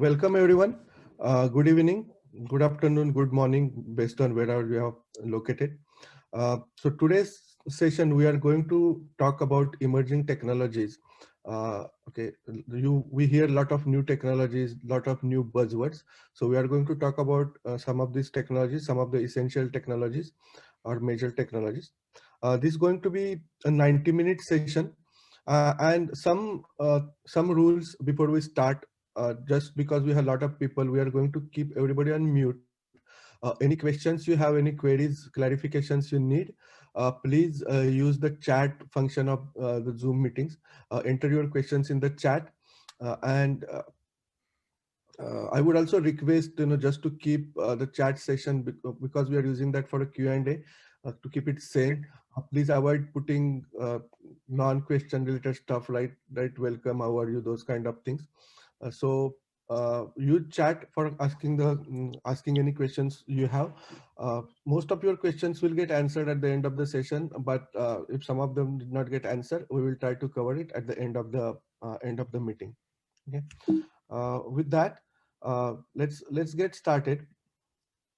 welcome everyone. Good evening, good afternoon, good morning, based on wherever you are located. So today's session, we are going to talk about emerging technologies. Okay, we hear a lot of new technologies, lot of new buzzwords. So we are going to talk about some of these technologies, some of the essential technologies or major technologies. This is going to be a 90-minute session, and some rules before we start. Just because we have a lot of people, we are going to keep everybody on mute. Any questions you have, any queries, clarifications you need, please use the chat function of the Zoom meetings. Enter your questions in the chat, and I would also request, just to keep the chat session, because we are using that for a Q&A, to keep it sane. Please avoid putting non-question related stuff, right? Welcome, how are you? Those kind of things. You chat for asking any questions you have. Most of your questions will get answered at the end of the session, but if some of them did not get answered, we will try to cover it at the end of the meeting. Okay. With that, let's get started.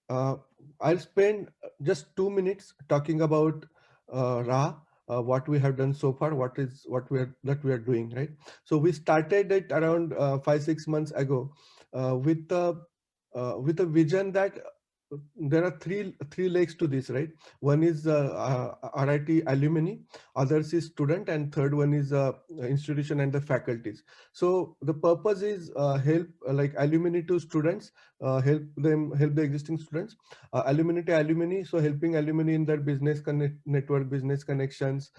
I'll spend just 2 minutes talking about RAAH, what we have done so far, what we are doing, right? So we started it around 5-6 months ago, with a vision that there are three legs to this, right? One is RIT alumni, others is student, and third one is institution and the faculties. So the purpose is help like alumni to students, help the existing students, alumni to alumni, so helping alumni in their business network, business connections,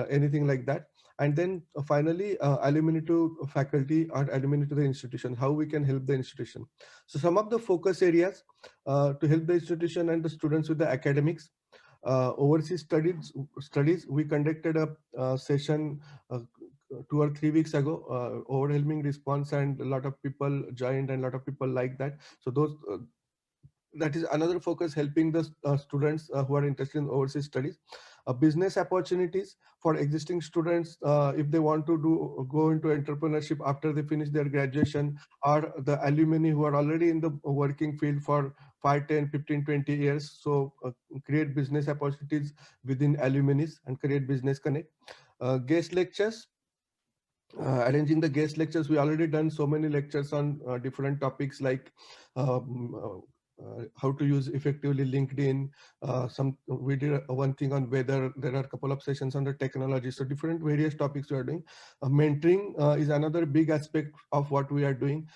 anything like that. And then finally, alumni to faculty or alumni to the institution, how we can help the institution. So some of the focus areas to help the institution and the students with the academics. Overseas studies, we conducted a session 2 or 3 weeks ago. Overwhelming response, and a lot of people joined, and a lot of people like that. So that is another focus, helping the students who are interested in overseas studies. Business opportunities for existing students, if they want to go into entrepreneurship after they finish their graduation, or the alumni who are already in the working field for 5, 10, 15, 20 years. So create business opportunities within alumni and create business connect. Guest lectures, arranging the guest lectures. We already done so many lectures on different topics, like how to use effectively LinkedIn. We did one thing on weather. There are a couple of sessions on the technology. So different various topics we are doing. Mentoring is another big aspect of what we are doing.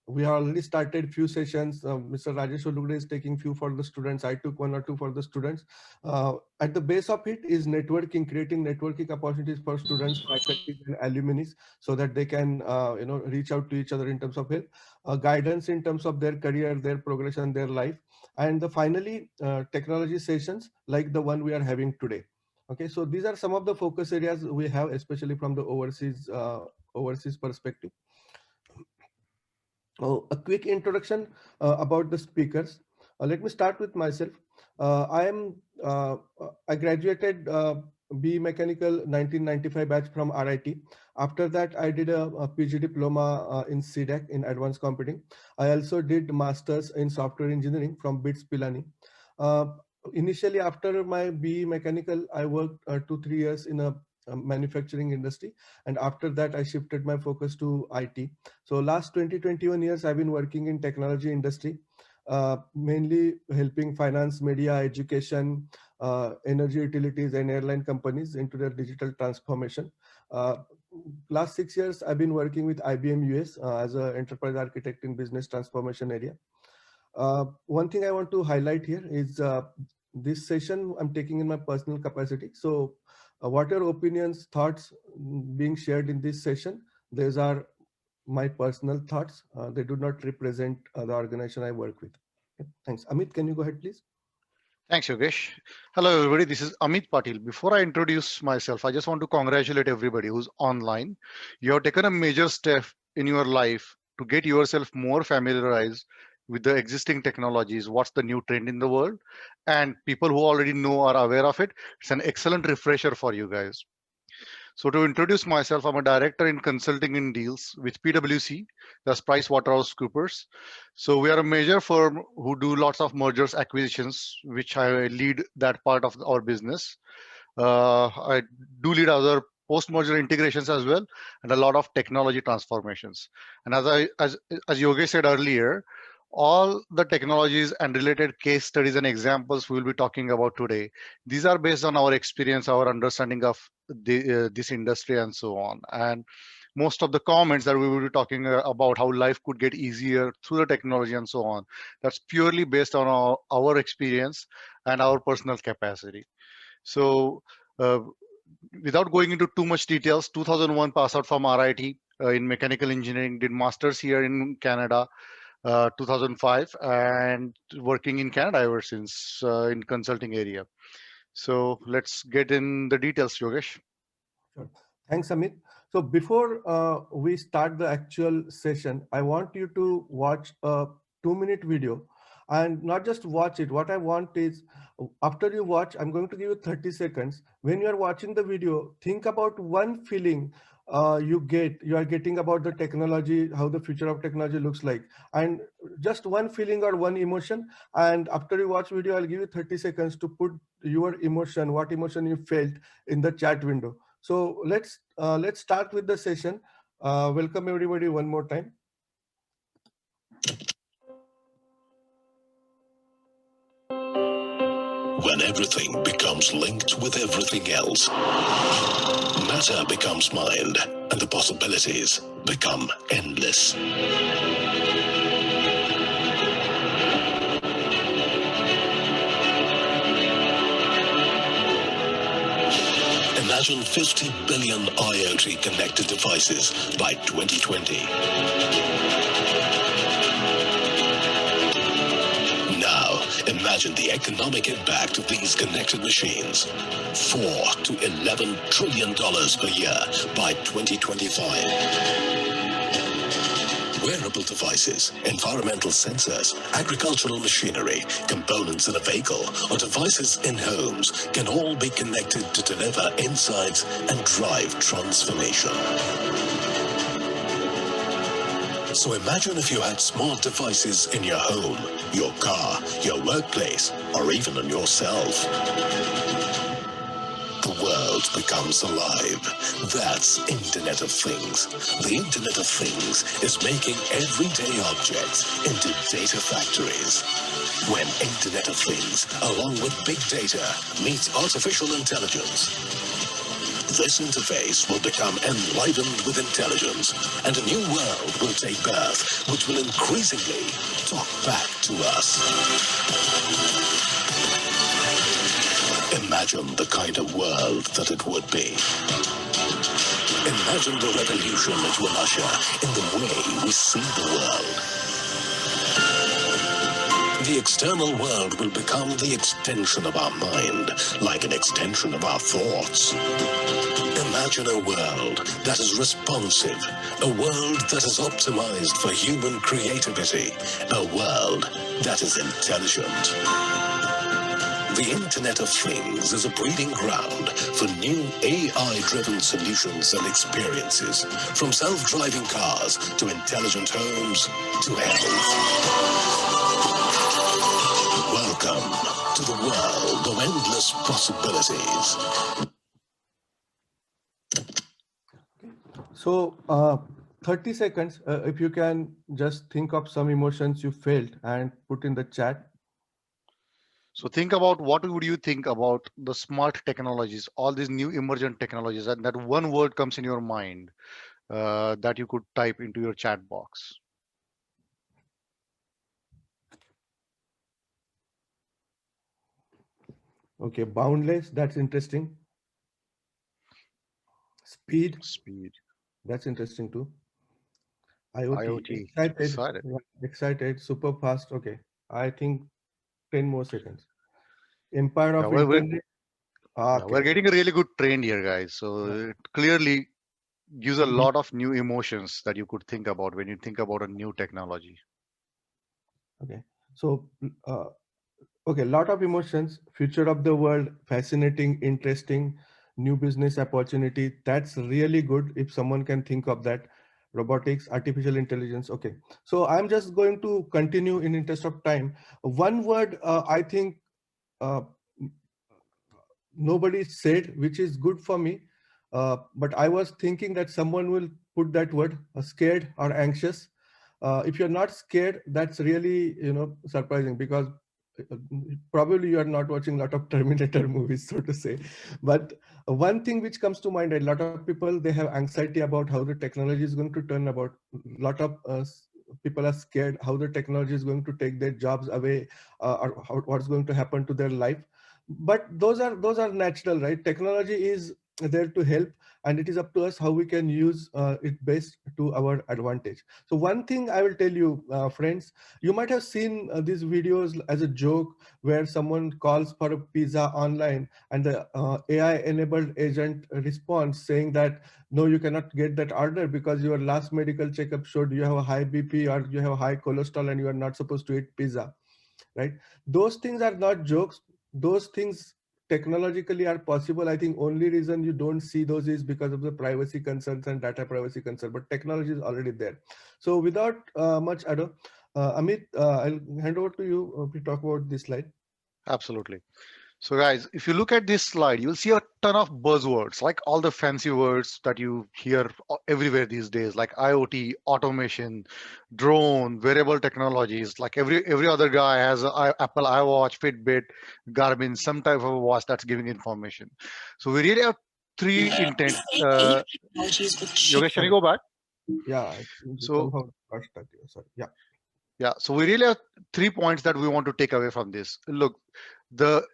We have already started few sessions. Mr. Rajesh Olugde is taking few for the students. I took 1 or 2 for the students. At the base of it is networking, creating networking opportunities for students, faculty, and alumni, so that they can reach out to each other in terms of help, guidance in terms of their career, their progression, their life. And finally, technology sessions like the one we are having today. Okay, so these are some of the focus areas we have, especially from the overseas perspective. A quick introduction about the speakers. Let me start with myself. I graduated BE Mechanical 1995 batch from RIT. After that, I did a PG diploma in CDAC, in advanced computing. I also did masters in software engineering from BITS Pilani. Initially, after my BE Mechanical, I worked 2-3 years in a manufacturing industry, and after that I shifted my focus to IT. So last 20-21 years I've been working in technology industry, mainly helping finance, media, education, energy utilities, and airline companies into their digital transformation. Last 6 years I've been working with IBM US as an enterprise architect in business transformation area. One thing I want to highlight here is this session I'm taking in my personal capacity. So what are opinions, thoughts being shared in this session? These are my personal thoughts. They do not represent the organization I work with. Okay, thanks. Amit, can you go ahead, please? Thanks, Yogesh. Hello, everybody. This is Amit Patil. Before I introduce myself, I just want to congratulate everybody who's online. You have taken a major step in your life to get yourself more familiarized with the existing technologies, what's the new trend in the world, and people who already know are aware of it. It's an excellent refresher for you guys. So to introduce myself, I'm a director in consulting and deals with PwC, that's PricewaterhouseCoopers. So we are a major firm who do lots of mergers, acquisitions, which I lead that part of our business. I do lead other post-merger integrations as well, and a lot of technology transformations. And as Yogesh said earlier, all the technologies and related case studies and examples we will be talking about today, these are based on our experience, our understanding of this industry, and so on. And most of the comments that we will be talking about how life could get easier through the technology and so on, that's purely based on our experience and our personal capacity. So uh, without going into too much details, 2001 pass out from RIT in mechanical engineering, did masters here in Canada, 2005, and working in Canada ever since in consulting area. So let's get in the details, Yogesh. Sure. Thanks, Amit. So before we start the actual session, I want you to watch a 2-minute video, and not just watch it. What I want is, after you watch, I'm going to give you 30 seconds. When you are watching the video, think about one feeling you are getting about the technology, how the future of technology looks like, and just one feeling or one emotion. And after you watch video, I'll give you 30 seconds to put your emotion, what emotion you felt, in the chat window. So let's start with the session. Welcome everybody one more time. When everything becomes linked with everything else, matter becomes mind, and the possibilities become endless. Imagine 50 billion IoT connected devices by 2020. Now, imagine the economic impact of these connected machines. $4 to $11 trillion per year by 2025. Wearable devices, environmental sensors, agricultural machinery, components in a vehicle, or devices in homes can all be connected to deliver insights and drive transformation. So imagine if you had smart devices in your home, your car, your workplace, or even on yourself. The world becomes alive. That's Internet of Things. The Internet of Things is making everyday objects into data factories. When Internet of Things, along with big data, meets artificial intelligence, this interface will become enlivened with intelligence, and a new world will take birth, which will increasingly talk back to us. Imagine the kind of world that it would be. Imagine the revolution it will usher in the way we see the world. The external world will become the extension of our mind, like an extension of our thoughts. Imagine a world that is responsive, a world that is optimized for human creativity, a world that is intelligent. The Internet of Things is a breeding ground for new AI-driven solutions and experiences, from self-driving cars to intelligent homes to health. Welcome to the world of endless possibilities. So 30 seconds, if you can just think of some emotions you felt and put in the chat. So think about what would you think about the smart technologies, all these new emergent technologies, and that one word comes in your mind that you could type into your chat box. Okay, boundless, that's interesting. Speed, that's interesting too. IoT, excited, excited, super fast. Okay, I think 10 more seconds. Empire of internet. We're getting a really good trend here, guys. So it clearly gives a lot of new emotions that you could think about when you think about a new technology. Okay, so okay, lot of emotions. Future of the world, fascinating, interesting, new business opportunity. That's really good if someone can think of that. Robotics, artificial intelligence. Okay, so I'm just going to continue in interest of time. One word I think uh, nobody said, which is good for me. But I was thinking that someone will put that word, scared or anxious. If you're not scared, that's really, surprising, because uh, probably you are not watching a lot of Terminator movies, so to say. But one thing which comes to mind, a lot of people, they have anxiety about how the technology is going to turn about. A lot of people are scared how the technology is going to take their jobs away, or what's going to happen to their life. But those are natural, right? Technology is there to help, and it is up to us how we can use it best to our advantage. So one thing I will tell you, friends, you might have seen these videos as a joke, where someone calls for a pizza online, and the AI enabled agent responds saying that no, you cannot get that order because your last medical checkup showed you have a high BP or you have high cholesterol and you are not supposed to eat pizza, right? Those things are not jokes. Those things technologically are possible. I think only reason you don't see those is because of the privacy concerns and data privacy concern, but technology is already there. So without much ado, Amit, I'll hand over to you to talk about this slide. Absolutely. So guys, if you look at this slide, you'll see a ton of buzzwords, like all the fancy words that you hear everywhere these days, like IoT, automation, drone, wearable technologies. Like every other guy has a Apple iWatch, Fitbit, Garmin, some type of a watch that's giving information. So we really have three intent. Technologies with Yogesh, can you Sorry. go back? Yeah, So somehow got stuck here. Sorry. Yeah. yeah, so we really have 3 points that we want to take away from this. Look, the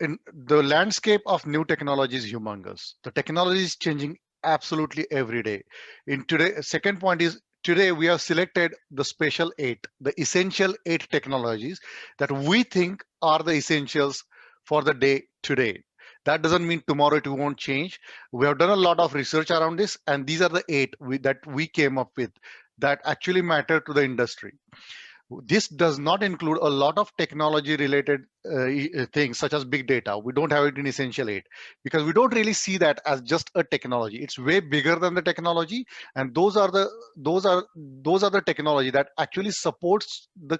landscape of new technology is humongous. The technology is changing absolutely every day. In today, second point is today we have selected the special eight, the essential eight technologies that we think are the essentials for the day today. That doesn't mean tomorrow it won't change. We have done a lot of research around this, and these are the eight that we came up with that actually matter to the industry. This does not include a lot of technology related things such as big data. We don't have it in essential 8 because we don't really see that as just a technology. It's way bigger than the technology, and those are the technology that actually supports the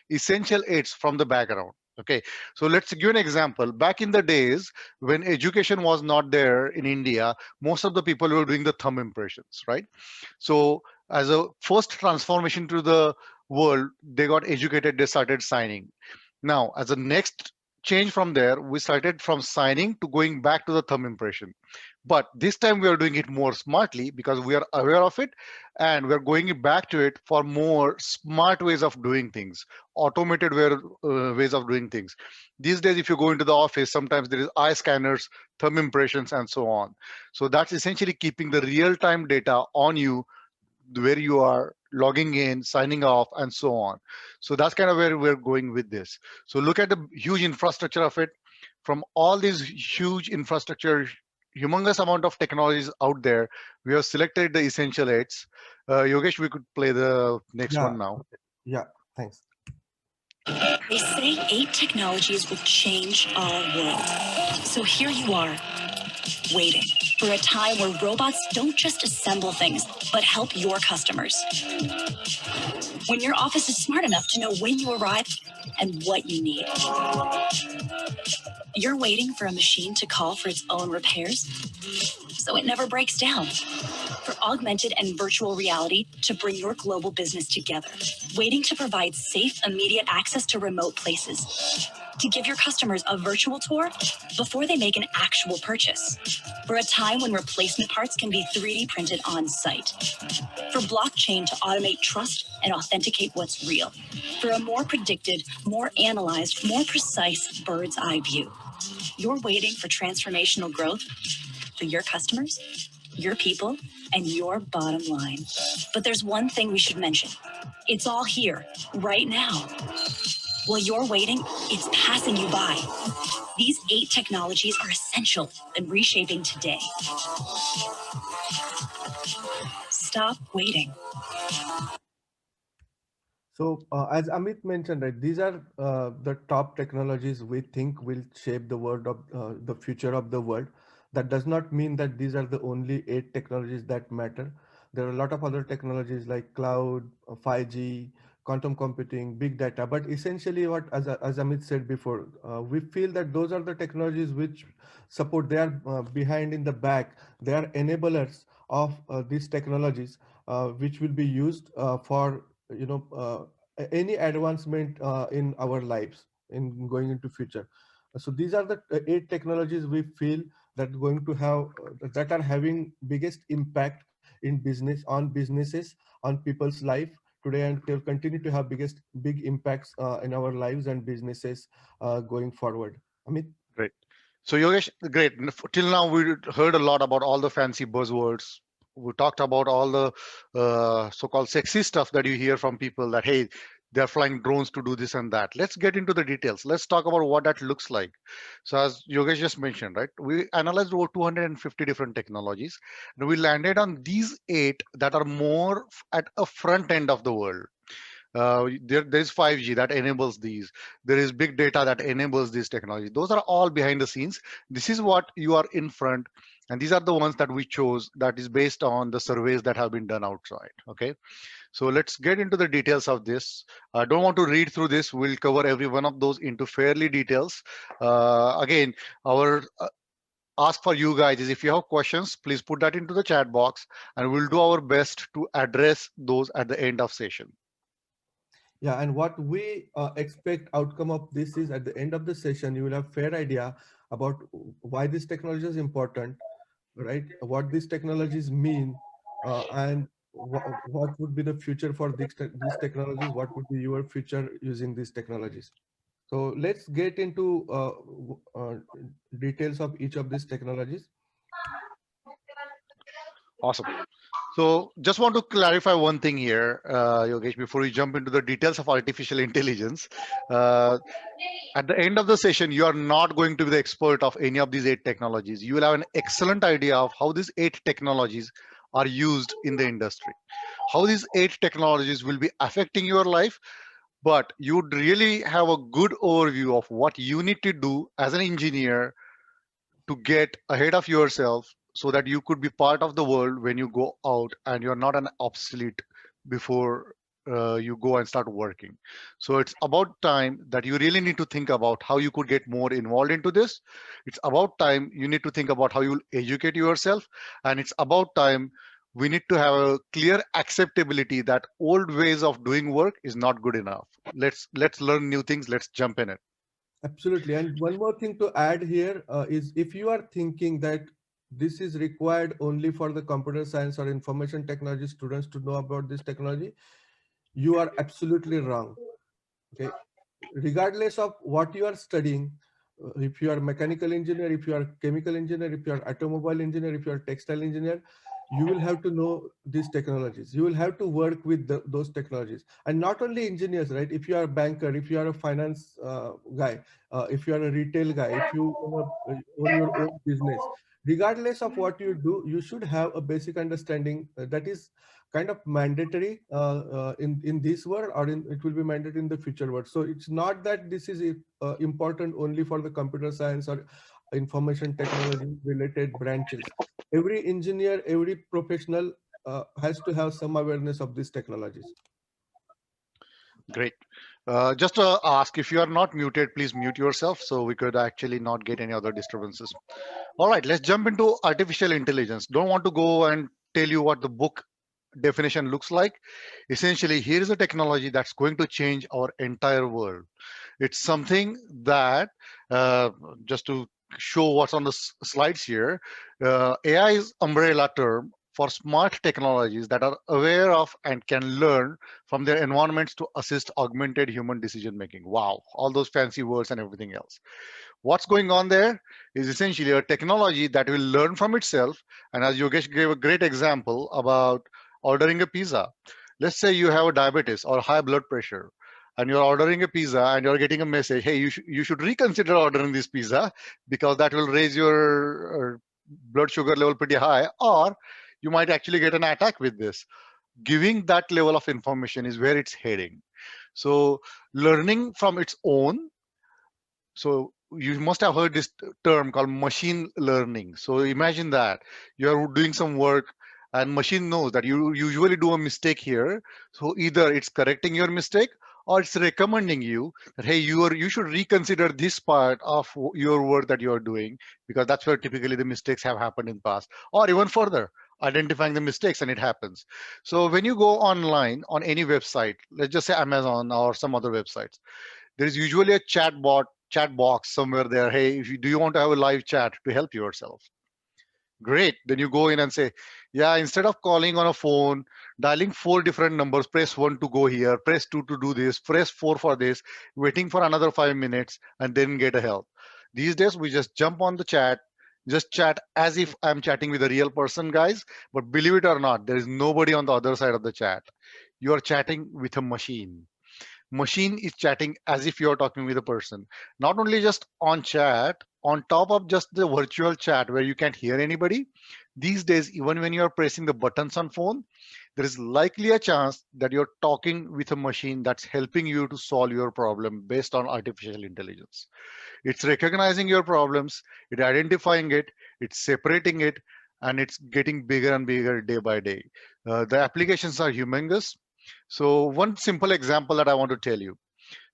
essential 8s from the background. Okay, so let's give an example. Back in the days when education was not there in India, most of the people were doing the thumb impressions, right? So as a first transformation to the world, they got educated, they started signing. Now as a next change from there, we started from signing to going back to the thumb impression, but this time we are doing it more smartly because we are aware of it, and we're going back to it for more smart ways of doing things, automated ways of doing things. These days if you go into the office, sometimes there is eye scanners, thumb impressions, and so on. So that's essentially keeping the real-time data on you, where you are logging in, signing off, and so on. So that's kind of where we're going with this. So look at the huge infrastructure of it. From all these huge infrastructure, humongous amount of technologies out there, we have selected the essential eights. Yogesh, we could play the next Yeah. one now. Okay. Yeah. Thanks. They say 8 technologies will change our world. So here you are, waiting for a time where robots don't just assemble things, but help your customers. When your office is smart enough to know when you arrive and what you need. You're waiting for a machine to call for its own repairs, so it never breaks down. For augmented and virtual reality to bring your global business together. Waiting to provide safe, immediate access to remote places. To give your customers a virtual tour before they make an actual purchase. For a time when replacement parts can be 3D printed on site. For blockchain to automate trust and authenticate what's real. For a more predicted, more analyzed, more precise bird's eye view. You're waiting for transformational growth for your customers, your people, and your bottom line. But there's one thing we should mention. It's all here, right now. While you're waiting, it's passing you by. These 8 technologies are essential in reshaping today. Stop waiting. So, as Amit mentioned, right, these are the top technologies we think will shape the world of the future of the world. That does not mean that these are the only 8 technologies that matter. There are a lot of other technologies like cloud, 5G, quantum computing, big data. But essentially, what, as Amit said before, we feel that those are the technologies which support. They are behind in the back. They are enablers of these technologies, which will be used for any advancement in our lives in going into future. So these are the 8 technologies we feel that going to have that are having biggest impact in business, on businesses, on people's life today, and they'll continue to have big impacts in our lives and businesses going forward. Amit? Great. So Yogesh, great. Till now we heard a lot about all the fancy buzzwords. We talked about all the so-called sexy stuff that you hear from people that, hey, they're flying drones to do this and that. Let's get into the details. Let's talk about what that looks like. So as Yogesh just mentioned, right, we analyzed over 250 different technologies, and we landed on these 8 that are more at a front end of the world. There's 5G that enables these. There is big data that enables these technologies. Those are all behind the scenes. This is what you are in front, and these are the ones that we chose. That is based on the surveys that have been done outside. Okay, so let's get into the details of this. I don't want to read through this. We'll cover every one of those into fairly details. Again, our ask for you guys is if you have questions, please put that into the chat box, and we'll do our best to address those at the end of session. Yeah, and what we expect outcome of this is at the end of the session, you will have fair idea about why this technology is important, right? What these technologies mean, and what would be the future for these technologies? What would be your future using these technologies? So let's get into details of each of these technologies. Awesome. So just want to clarify one thing here, Yogesh, before we jump into the details of artificial intelligence. Uh, at the end of the session, you are not going to be the expert of any of these 8 technologies. You will have an excellent idea of how these 8 technologies are used in the industry, how these 8 technologies will be affecting your life, but you would really have a good overview of what you need to do as an engineer to get ahead of yourself so that you could be part of the world when you go out and you're not an obsolete before you go and start working. So it's about time that you really need to think about how you could get more involved into this. It's about time you need to think about how you'll educate yourself, and it's about time we need to have a clear acceptability that old ways of doing work is not good enough. Let's learn new things. Let's jump in it. Absolutely. And one more thing to add here is if you are thinking that this is required only for the computer science or information technology students to know about this technology, you are absolutely wrong. Okay. Regardless of what you are studying, if you are mechanical engineer, if you are chemical engineer, if you are automobile engineer, if you are textile engineer, you will have to know these technologies. You will have to work with those technologies, and not only engineers, right? If you are a banker, if you are a finance guy, if you are a retail guy, if you own your own business, regardless of what you do, you should have a basic understanding that is kind of mandatory in this world, or it will be mandatory in the future world. So it's not that this is important only for the computer science or information technology related branches. Every engineer, every professional has to have some awareness of these technologies. Great. Just to ask, if you are not muted, please mute yourself so we could actually not get any other disturbances. All right, let's jump into artificial intelligence. Don't want to go and tell you what the book definition looks like. Essentially, here is a technology that's going to change our entire world. It's something that, just to show what's on the slides here, AI is umbrella term for smart technologies that are aware of and can learn from their environments to assist augmented human decision making. Wow, all those fancy words and everything else. What's going on there is essentially a technology that will learn from itself. And as Yogesh gave a great example about ordering a pizza, let's say you have a diabetes or high blood pressure, and you're ordering a pizza and you're getting a message, hey, you should reconsider ordering this pizza because that will raise your blood sugar level pretty high, or you might actually get an attack with this. Giving that level of information is where it's heading. So learning from its own, so you must have heard this term called machine learning. So imagine that you're doing some work and machine knows that you usually do a mistake here. So either it's correcting your mistake or it's recommending you that, hey, you should reconsider this part of your work that you're doing, because that's where typically the mistakes have happened in past, or even further identifying the mistakes and it happens. So when you go online on any website, let's just say Amazon or some other websites, there is usually a chat box somewhere there. Hey, if you, do you want to have a live chat to help yourself? Great. Then you go in and say, yeah, instead of calling on a phone, dialing 4 different numbers, press 1 to go here, press 2 to do this, press 4 for this, waiting for another 5 minutes, and then get a help. These days, we just jump on the chat, just chat as if I'm chatting with a real person, guys. But believe it or not, there is nobody on the other side of the chat. You are chatting with a machine is chatting as if you're talking with a person. Not only just on chat, on top of just the virtual chat where you can't hear anybody, these days even when you're pressing the buttons on phone, there is likely a chance that you're talking with a machine that's helping you to solve your problem based on artificial intelligence. It's recognizing your problems, it's identifying it, it's separating it, and it's getting bigger and bigger day by day. The applications are humongous. So one simple example that I want to tell you.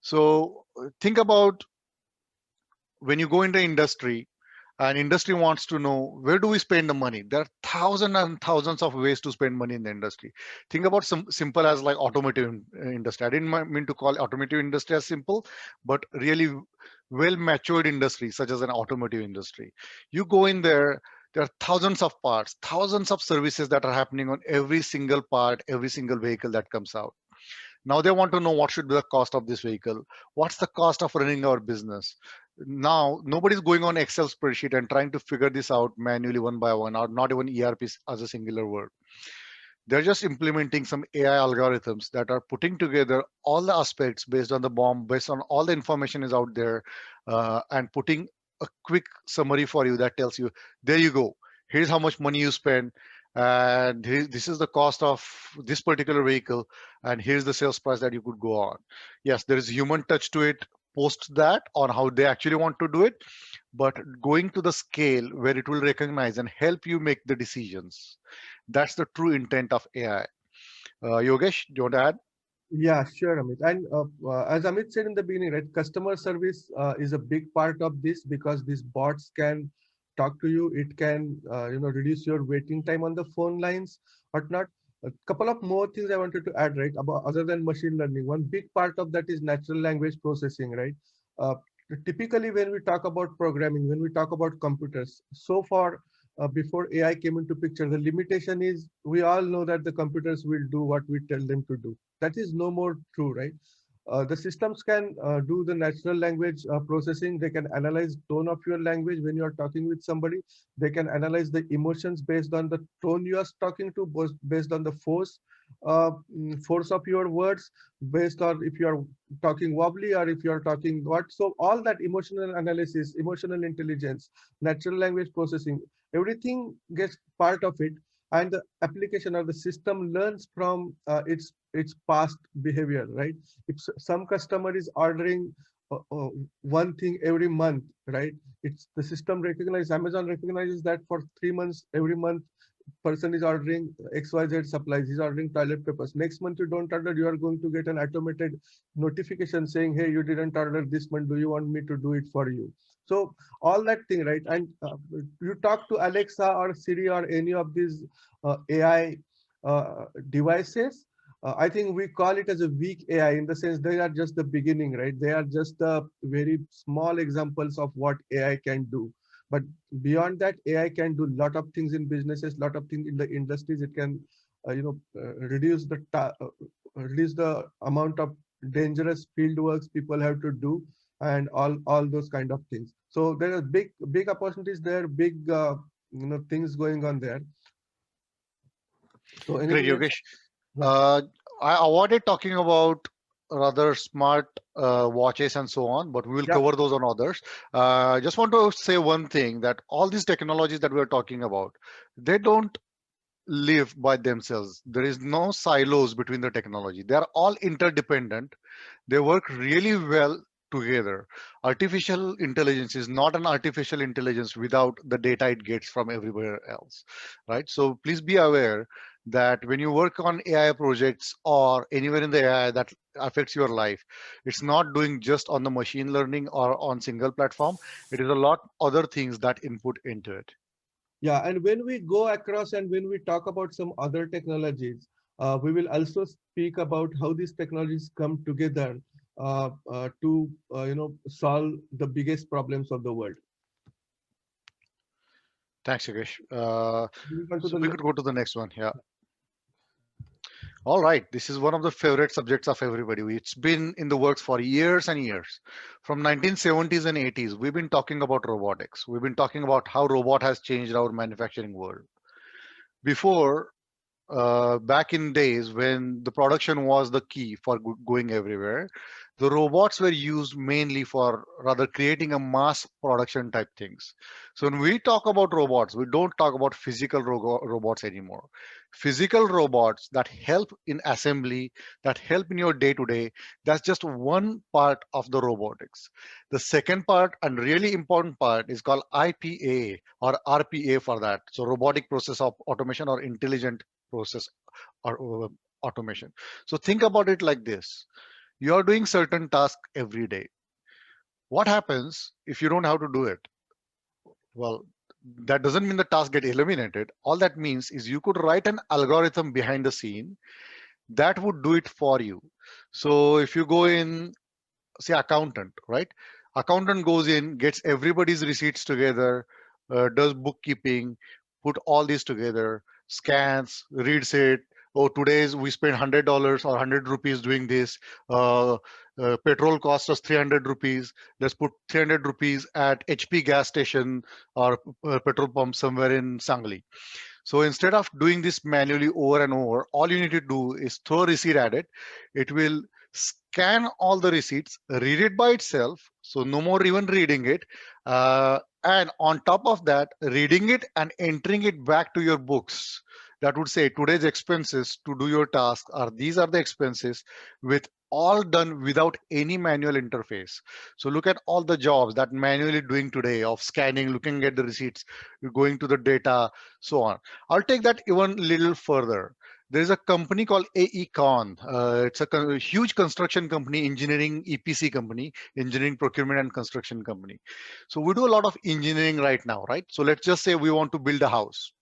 So think about when you go into industry and industry wants to know, where do we spend the money? There are thousands and thousands of ways to spend money in the industry. Think about some simple as like automotive industry. I didn't mean to call automotive industry as simple, but really well matured industry such as an automotive industry. You go in there are thousands of parts, thousands of services that are happening on every single part, every single vehicle that comes out. Now they want to know what should be the cost of this vehicle. What's the cost of running our business? Now nobody's going on Excel spreadsheet and trying to figure this out manually one by one, or not even ERP as a singular word. They're just implementing some AI algorithms that are putting together all the aspects based on the bomb, based on all the information is out there, and putting a quick summary for you that tells you, there you go. Here's how much money you spend, and this is the cost of this particular vehicle, and here's the sales price that you could go on. Yes, there is human touch to it post that on how they actually want to do it, but going to the scale where it will recognize and help you make the decisions. That's the true intent of AI. Yogesh, do you want to add? Yeah, sure, Amit. And as Amit said in the beginning, right, customer service is a big part of this because these bots can talk to you. It can, reduce your waiting time on the phone lines, but not. A couple of more things I wanted to add, right, about other than machine learning. One big part of that is natural language processing, right? Uh, Typically, when we talk about programming, when we talk about computers, so far before AI came into picture, the limitation is we all know that the computers will do what we tell them to do. That is no more true, right? The systems can do the natural language processing. They can analyze tone of your language when you are talking with somebody. They can analyze the emotions based on the tone you are talking to, based on the force of your words, based on if you are talking wobbly or if you are talking what. So all that emotional analysis, emotional intelligence, natural language processing, everything gets part of it, and the application or the system learns from its past behavior, right? If some customer is ordering one thing every month, right, it's the system recognizes, Amazon recognizes that for 3 months every month person is ordering XYZ supplies, he's ordering toilet papers. Next month you don't order, you are going to get an automated notification saying, hey, you didn't order this month, do you want me to do it for you? So all that thing, right? And you talk to Alexa or Siri or any of these AI devices, I think we call it as a weak AI, in the sense they are just the beginning, right? They are just the very small examples of what AI can do. But beyond that, AI can do a lot of things in businesses, lot of things in the industries. It can, reduce the amount of dangerous field works people have to do, and all those kind of things. So there are big opportunities there, big things going on there. So Great, anything else? Yogesh. Yeah. Uh, I avoided talking about rather smart watches and so on, but we will Yeah. cover those on others. I just want to say one thing, that all these technologies that we're talking about, they don't live by themselves. There is no silos between the technology. They are all interdependent. They work really well together. Artificial intelligence is not an artificial intelligence without the data it gets from everywhere else, right? So please be aware that when you work on AI projects or anywhere in the AI that affects your life, it's not doing just on the machine learning or on single platform. It is a lot other things that input into it. Yeah, and when we go across and when we talk about some other technologies, we will also speak about how these technologies come together to solve the biggest problems of the world. Thanks, Yogesh. Moving on to So the we could go to the next one. Yeah. All right. This is one of the favorite subjects of everybody. It's been in the works for years and years. From 1970s and 80s, we've been talking about robotics. We've been talking about how robot has changed our manufacturing world. Before, back in days when the production was the key for going everywhere, the robots were used mainly for rather creating a mass production type things. So when we talk about robots, we don't talk about physical robots anymore. Physical robots that help in assembly, that help in your day to day, that's just one part of the robotics. The second part and really important part is called IPA or RPA for that. So robotic process of automation or intelligent process or automation. So think about it like this. You are doing certain tasks every day. What happens if you don't have to do it? Well, that doesn't mean the task get eliminated. All that means is you could write an algorithm behind the scene that would do it for you. So if you go in, say accountant, right? Accountant goes in, gets everybody's receipts together, does bookkeeping, put all these together, scans, reads it. Oh, today's we spent $100 or 100 rupees doing this. Petrol cost us 300 rupees. Let's put 300 rupees at HP gas station or petrol pump somewhere in Sangli. So instead of doing this manually over and over, all you need to do is throw a receipt at it. It will scan all the receipts, read it by itself. So no more even reading it. And on top of that, reading it and entering it back to your books. That would say today's expenses to do your task are these are the expenses with all done without any manual interface. So look at all the jobs that manually doing today of scanning, looking at the receipts, going to the data, so on. I'll take that even little further. There's a company called AECon. It's a huge construction company, engineering EPC company, engineering procurement and construction company. So we do a lot of engineering right now, right? So let's just say we want to build a house.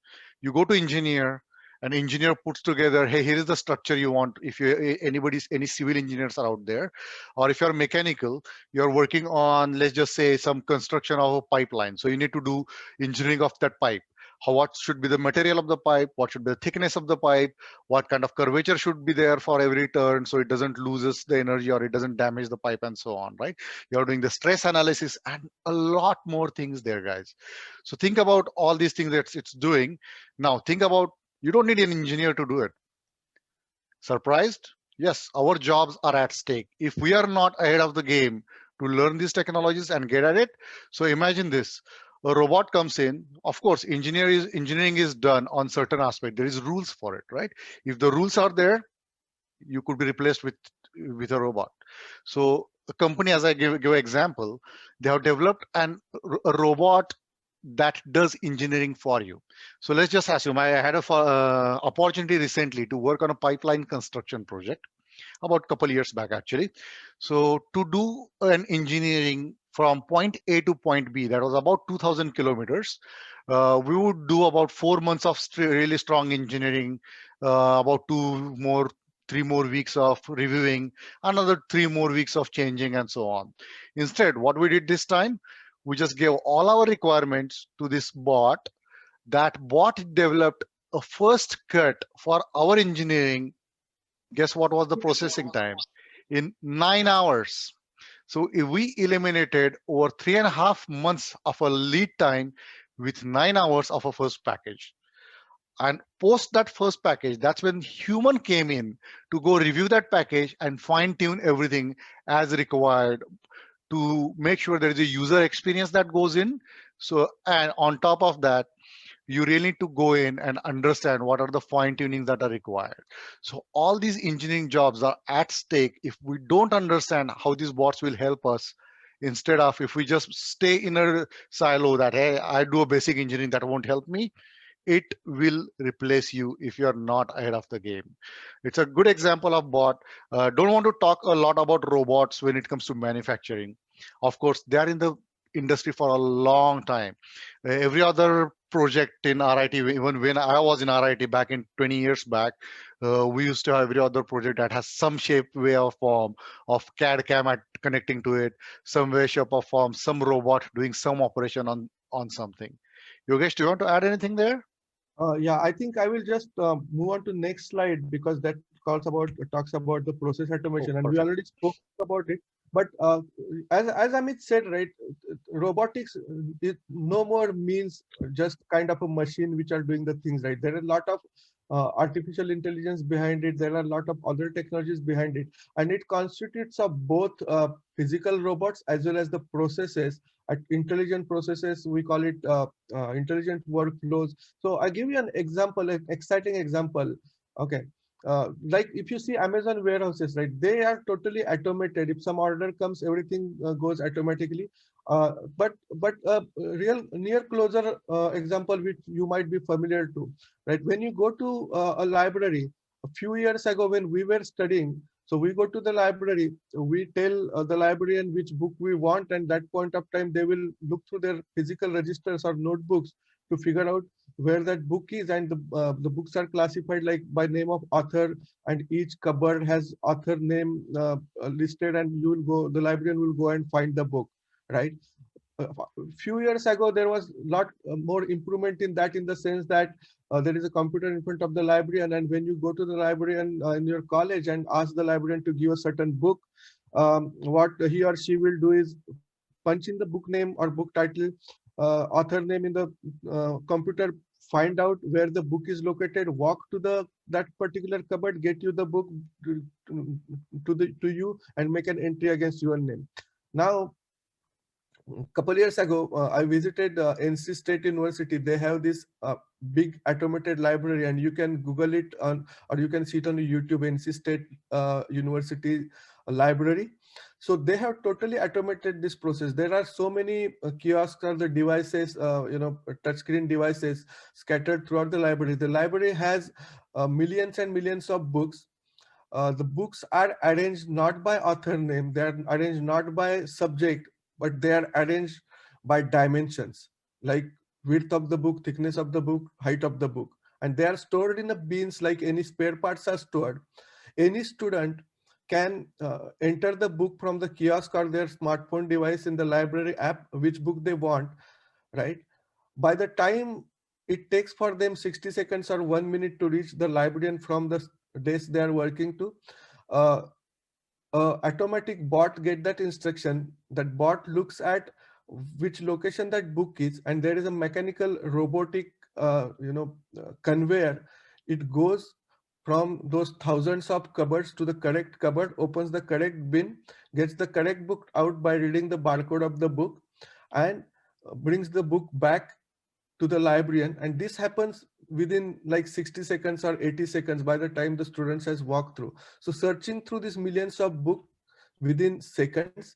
You go to engineer, an engineer puts together, hey, here is the structure you want. If you any civil engineers are out there, or if you're mechanical, you're working on, let's just say, some construction of a pipeline. So you need to do engineering of that pipe. What should be the material of the pipe, what should be the thickness of the pipe, what kind of curvature should be there for every turn so it doesn't loses the energy or it doesn't damage the pipe and so on, right? You're doing the stress analysis and a lot more things there, guys. So think about all these things that it's doing. Now think about, you don't need an engineer to do it. Surprised? Yes, our jobs are at stake if we are not ahead of the game to learn these technologies and get at it. So imagine this. A robot comes in. Of course, engineering is done on certain aspect. There is rules for it, right? If the rules are there, you could be replaced with a robot. So a company, as I give example, they have developed a robot that does engineering for you. So let's just assume I had a opportunity recently to work on a pipeline construction project about a couple years back actually. So to do an engineering from point A to point B, that was about 2,000 kilometers. We would do about 4 months of really strong engineering, about 3 more weeks of reviewing, another 3 more weeks of changing and so on. Instead, what we did this time, we just gave all our requirements to this bot. That bot developed a first cut for our engineering. Guess what was the processing time? In 9 hours. So if we eliminated over 3.5 months of a lead time with 9 hours of a first package. And post that first package, that's when human came in to go review that package and fine tune everything as required to make sure there is a user experience that goes in. So, and on top of that, you really need to go in and understand what are the fine tunings that are required. So all these engineering jobs are at stake if we don't understand how these bots will help us, instead of if we just stay in a silo that, hey, I do a basic engineering that won't help me. It will replace you if you're not ahead of the game. It's a good example of bot. Don't want to talk a lot about robots when it comes to manufacturing. Of course, they are in the industry for a long time. Every other project in RIT, even when I was in RIT back in 20 years back, we used to have every other project that has some shape, way, or form of CAD CAM at connecting to it, some way, shape, or form, some robot doing some operation on something. Yogesh, do you want to add anything there? Yeah, I think I will just move on to next slide because that talks about the process Oh, automation, and we perfect. already spoke about it. But as Amit said, right, robotics it no more means just kind of a machine which are doing the things, right? There are a lot of artificial intelligence behind it. There are a lot of other technologies behind it, and it constitutes of both physical robots as well as the processes, intelligent processes. We call it intelligent workflows. So I give you an example, an exciting example. Okay. Like if you see Amazon warehouses, right? They are totally automated. If some order comes, everything goes automatically. But real near closer example which you might be familiar to, right? When you go to a library, a few years ago when we were studying, so we go to the library, we tell the librarian which book we want, and that point of time they will look through their physical registers or notebooks to figure out where that book is, and the books are classified like by name of author, and each cupboard has author name listed, and you will go, the librarian will go and find the book, right? A few years ago there was lot more improvement in that, in the sense that there is a computer in front of the librarian, and when you go to the librarian in your college and ask the librarian to give a certain book, what he or she will do is punch in the book name or book title, author name in the computer, find out where the book is located, walk to the that particular cupboard, get you the book to, to you, and make an entry against your name. Now, couple years ago, I visited NC State University. They have this big automated library, and you can Google it on, or you can see it on YouTube. NC State University library. So they have totally automated this process. There are so many kiosks or the devices, touchscreen devices scattered throughout the library. The library has millions and millions of books. The books are arranged not by author name, they are arranged not by subject, but they are arranged by dimensions, like width of the book, thickness of the book, height of the book. And they are stored in a bins like any spare parts are stored. Any student can enter the book from the kiosk or their smartphone device in the library app, which book they want, right? By the time it takes for them 60 seconds or 1 minute to reach the librarian from the desk they are working to, uh, automatic bot get that instruction. That bot looks at which location that book is, and there is a mechanical robotic conveyor. It goes from those thousands of cupboards to the correct cupboard, opens the correct bin, gets the correct book out by reading the barcode of the book, and brings the book back to the librarian. And this happens within like 60 seconds or 80 seconds by the time the students has walked through. So searching through these millions of books within seconds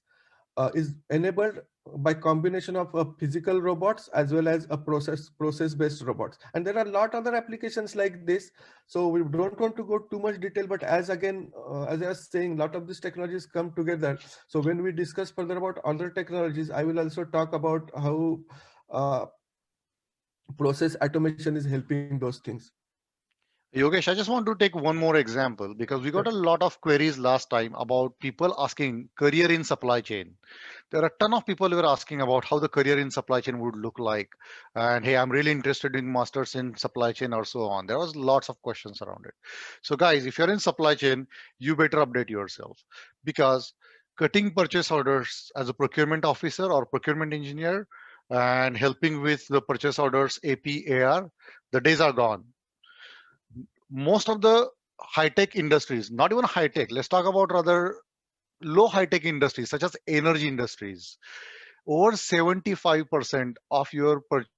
is enabled by combination of physical robots as well as a process based robots. And there are a lot other applications like this, so we don't want to go too much detail, but as again as I was saying, a lot of these technologies come together. So when we discuss further about other technologies, I will also talk about how uh, process automation is helping those things. Yogesh, I just want to take one more example because we got a lot of queries last time about people asking career in supply chain. There are a ton of people who are asking about how the career in supply chain would look like. And hey, I'm really interested in masters in supply chain or so on. There was lots of questions around it. So guys, if you're in supply chain, you better update yourself, because cutting purchase orders as a procurement officer or procurement engineer and helping with the purchase orders APAR, the days are gone. Most of the high tech industries, not even high tech, let's talk about rather low high tech industries such as energy industries, over 75% of your purchase orders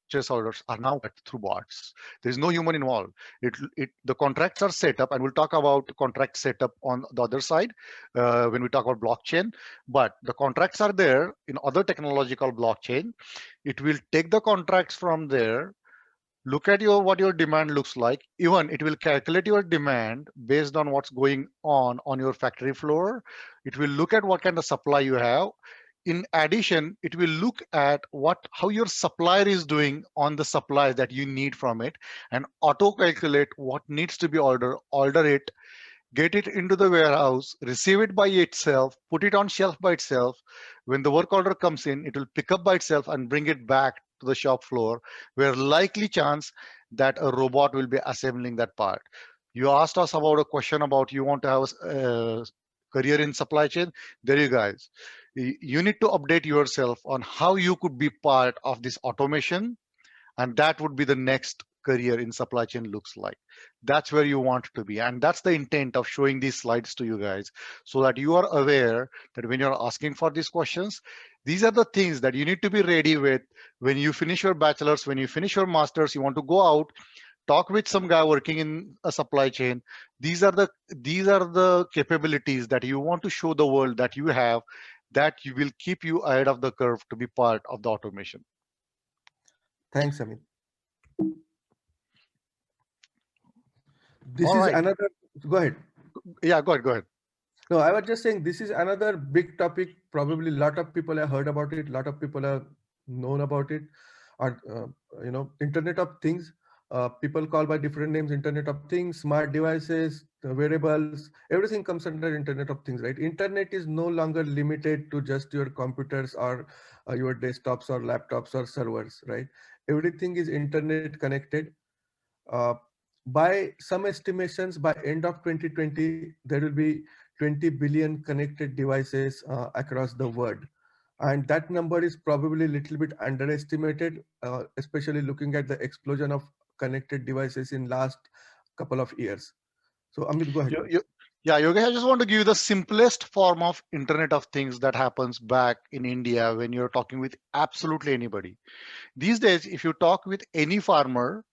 purchase orders are now through bots. There is no human involved. The contracts are set up, and we'll talk about contract setup on the other side when we talk about blockchain. But the contracts are there in other technological blockchain. It will take the contracts from there, look at what your demand looks like. Even it will calculate your demand based on what's going on your factory floor. It will look at what kind of supply you have. In addition, it will look at how your supplier is doing on the supplies that you need from it, and auto calculate what needs to be order it, get it into the warehouse, receive it by itself, put it on shelf by itself. When the work order comes in, it will pick up by itself and bring it back to the shop floor, where likely chance that a robot will be assembling that part. You asked us about a question about you want to have a career in supply chain. There you guys. You need to update yourself on how you could be part of this automation, and that would be the next career in supply chain looks like. That's where you want to be, and that's the intent of showing these slides to you guys, so that you are aware that when you're asking for these questions, these are the things that you need to be ready with. When you finish your bachelor's, when you finish your master's, you want to go out, talk with some guy working in a supply chain. These are the capabilities that you want to show the world that you have, that you will keep you ahead of the curve to be part of the automation. Thanks, Amit. This All is right. another, go ahead. Yeah, go ahead. No, I was just saying this is another big topic. Probably a lot of people have heard about it. A lot of people have known about it. Or, Internet of Things. People call by different names: Internet of Things, smart devices, wearables. Everything comes under Internet of Things, right? Internet is no longer limited to just your computers or your desktops or laptops or servers, right? Everything is internet connected. Uh, by some estimations, by end of 2020, there will be 20 billion connected devices across the world. And that number is probably a little bit underestimated, especially looking at the explosion of connected devices in last couple of years. So Amit, go ahead. Yeah, Yogesh, I just want to give you the simplest form of Internet of Things that happens back in India when you're talking with absolutely anybody. These days, if you talk with any farmer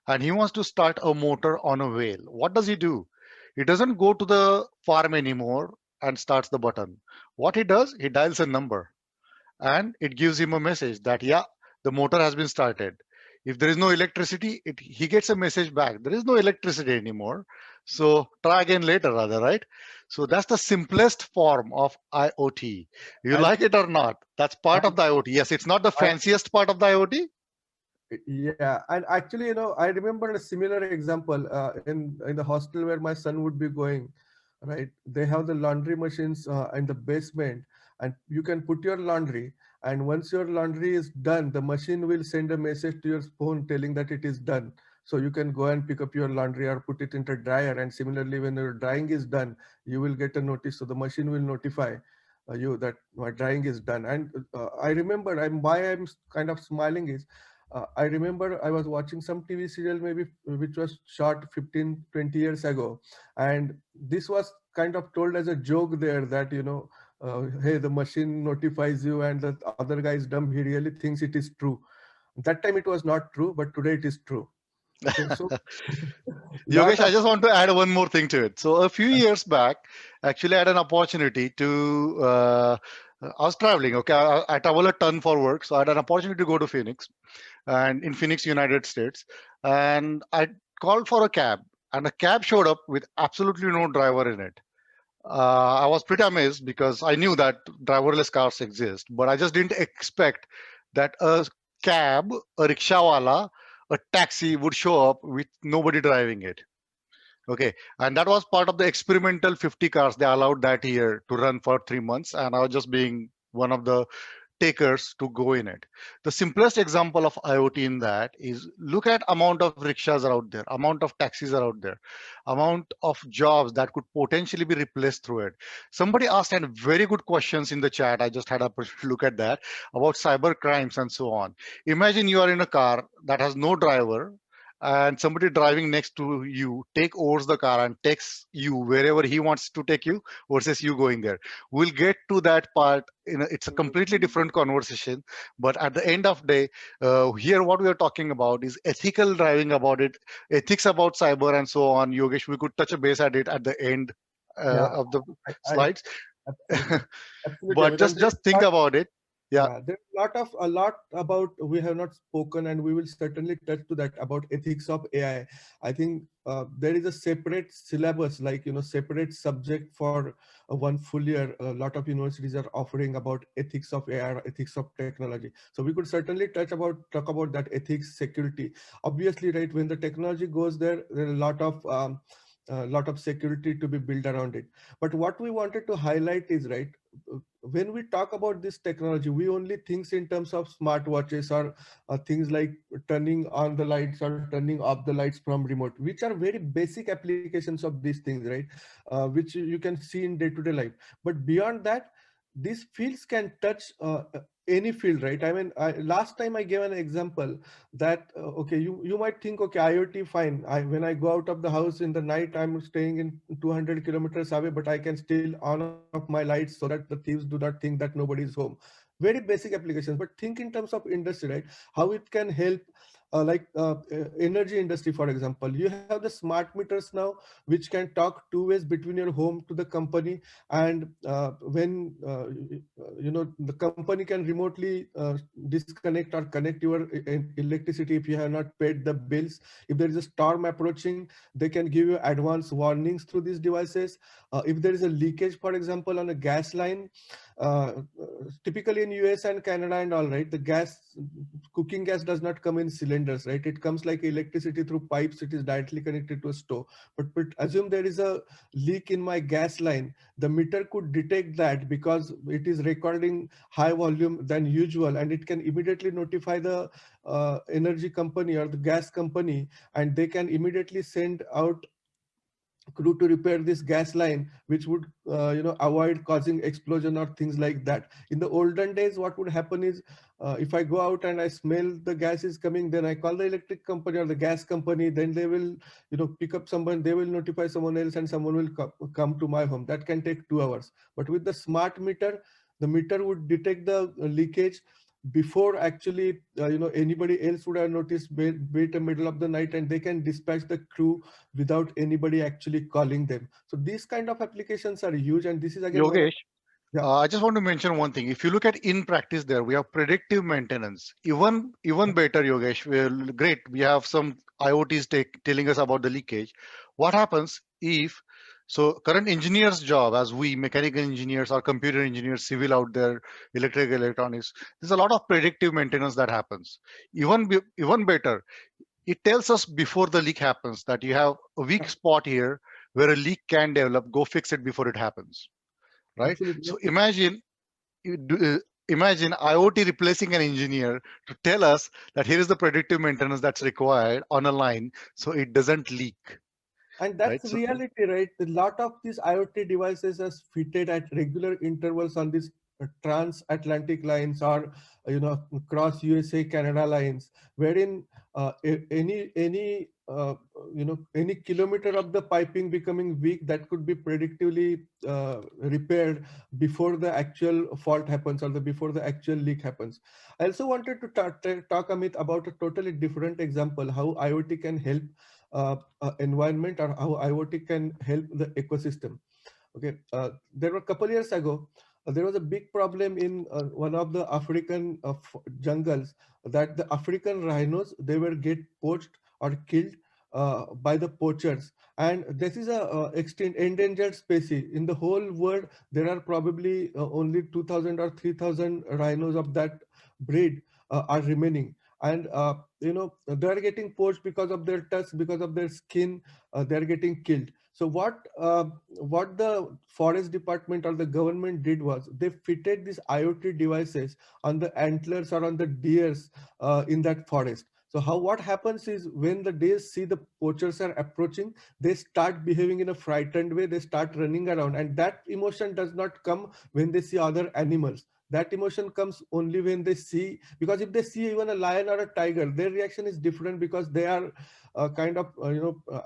and he wants to start a motor on a whale, what does he do? He doesn't go to the farm anymore and starts the button. What he does, he dials a number, and it gives him a message that, yeah, the motor has been started. If there is no electricity, he gets a message back. There is no electricity anymore. So try again later, rather, right? So that's the simplest form of IoT. You And- like it or not, that's part of the IoT. Yes, it's not the fanciest part of the IoT. Yeah, and actually, I remember a similar example in the hostel where my son would be going. Right, they have the laundry machines in the basement, and you can put your laundry. And once your laundry is done, the machine will send a message to your phone telling that it is done. So you can go and pick up your laundry or put it into dryer. And similarly, when your drying is done, you will get a notice. So the machine will notify you that my drying is done. And I remember, why I'm kind of smiling is I remember I was watching some TV serial maybe which was shot 15, 20 years ago. And this was kind of told as a joke there that, hey, the machine notifies you and the other guy is dumb. He really thinks it is true. That time it was not true, but today it is true. Okay, so Yogesh, lot I of just want to add one more thing to it. So a few years back, actually, I had an opportunity to. I was traveling. Okay, I travel a ton for work, so I had an opportunity to go to Phoenix, and in Phoenix, United States, and I called for a cab, and a cab showed up with absolutely no driver in it. I was pretty amazed because I knew that driverless cars exist, but I just didn't expect that a cab, a rickshawala, a taxi would show up with nobody driving it. Okay, and that was part of the experimental 50 cars they allowed that year to run for 3 months, and I was just being one of the takers to go in it. The simplest example of IoT in that is look at amount of rickshaws are out there, amount of taxis are out there, amount of jobs that could potentially be replaced through it. Somebody asked and very good questions in the chat. I just had a look at that about cyber crimes and so on. Imagine you are in a car that has no driver and somebody driving next to you overs the car and takes you wherever he wants to take you versus you going there. We'll get to that part. It's a completely different conversation. But at the end of day, here what we are talking about is ethical driving about it, ethics about cyber and so on. Yogesh, we could touch a base at it at the end Yeah, of the I slides. absolutely, absolutely, But Amit. And just think about it. Yeah. yeah, there's a lot about we have not spoken, and we will certainly touch to that about ethics of AI. I think there is a separate syllabus, like separate subject for one full year. A lot of universities are offering about ethics of AI, or ethics of technology. So we could certainly talk about that ethics, security. Obviously, right, when the technology goes there, there are a lot of security to be built around it. But what we wanted to highlight is, right, when we talk about this technology, we only think in terms of smartwatches, or things like turning on the lights or turning off the lights from remote, which are very basic applications of these things, right? Which you can see in day-to-day life. But beyond that, these fields can touch any field, right? I mean, last time I gave an example that okay, you might think, okay, IoT, fine. When I go out of the house in the night, I'm staying in 200 kilometers away, but I can still on off my lights so that the thieves do not think that nobody is home. Very basic applications. But think in terms of industry, right? How it can help, energy industry, for example. You have the smart meters now, which can talk two ways between your home to the company. And when the company can remotely disconnect or connect your electricity if you have not paid the bills. If there is a storm approaching, they can give you advance warnings through these devices. If there is a leakage, for example, on a gas line, uh, typically in US and Canada and all, right, the cooking gas does not come in cylinders, right? It comes like electricity through pipes. It is directly connected to a stove. But assume there is a leak in my gas line. The meter could detect that because it is recording high volume than usual, and it can immediately notify the energy company or the gas company, and they can immediately send out crew to repair this gas line, which would avoid causing explosion or things like that. In the olden days, what would happen is, if I go out and I smell the gas is coming, then I call the electric company or the gas company. Then they will pick up someone, they will notify someone else, and someone will come to my home. That can take 2 hours. But with the smart meter, the meter would detect the leakage before actually anybody else would have noticed, be it the middle of the night, and they can dispatch the crew without anybody actually calling them. So these kind of applications are huge, and this is again one of, Yogesh, yeah, I just want to mention one thing. If you look at in practice, there we have predictive maintenance. Even better, Yogesh. Well, great. We have some IoTs telling us about the leakage. What happens if current engineers' job, as we mechanical engineers or computer engineers, civil out there, electrical electronics, there's a lot of predictive maintenance that happens. Even better, it tells us before the leak happens that you have a weak spot here where a leak can develop. Go fix it before it happens, right? absolutely, So imagine IoT replacing an engineer to tell us that here is the predictive maintenance that's required on a line so it doesn't leak, and that's right? the So reality, right? A lot of these IoT devices are fitted at regular intervals on these transatlantic lines, or cross USA Canada lines, wherein any kilometer of the piping becoming weak, that could be predictively repaired before the actual fault happens, or before the actual leak happens. I also wanted to talk, Amit, about a totally different example, how IoT can help environment, or how IoT can help the ecosystem. Okay, there were a couple years ago, there was a big problem in one of the African jungles, that the African rhinos, they were get poached or killed by the poachers. And this is a extinct endangered species. In the whole world, there are probably only 2,000 or 3,000 rhinos of that breed are remaining. And they are getting poached because of their tusks, because of their skin. They are getting killed. So what the forest department or the government did was, they fitted these IoT devices on the antlers or on the deers in that forest. So what happens is, when the deers see the poachers are approaching, they start behaving in a frightened way. They start running around, and that emotion does not come when they see other animals. that emotion comes only when they see, because if they see even a lion or a tiger, their reaction is different, because they are kind of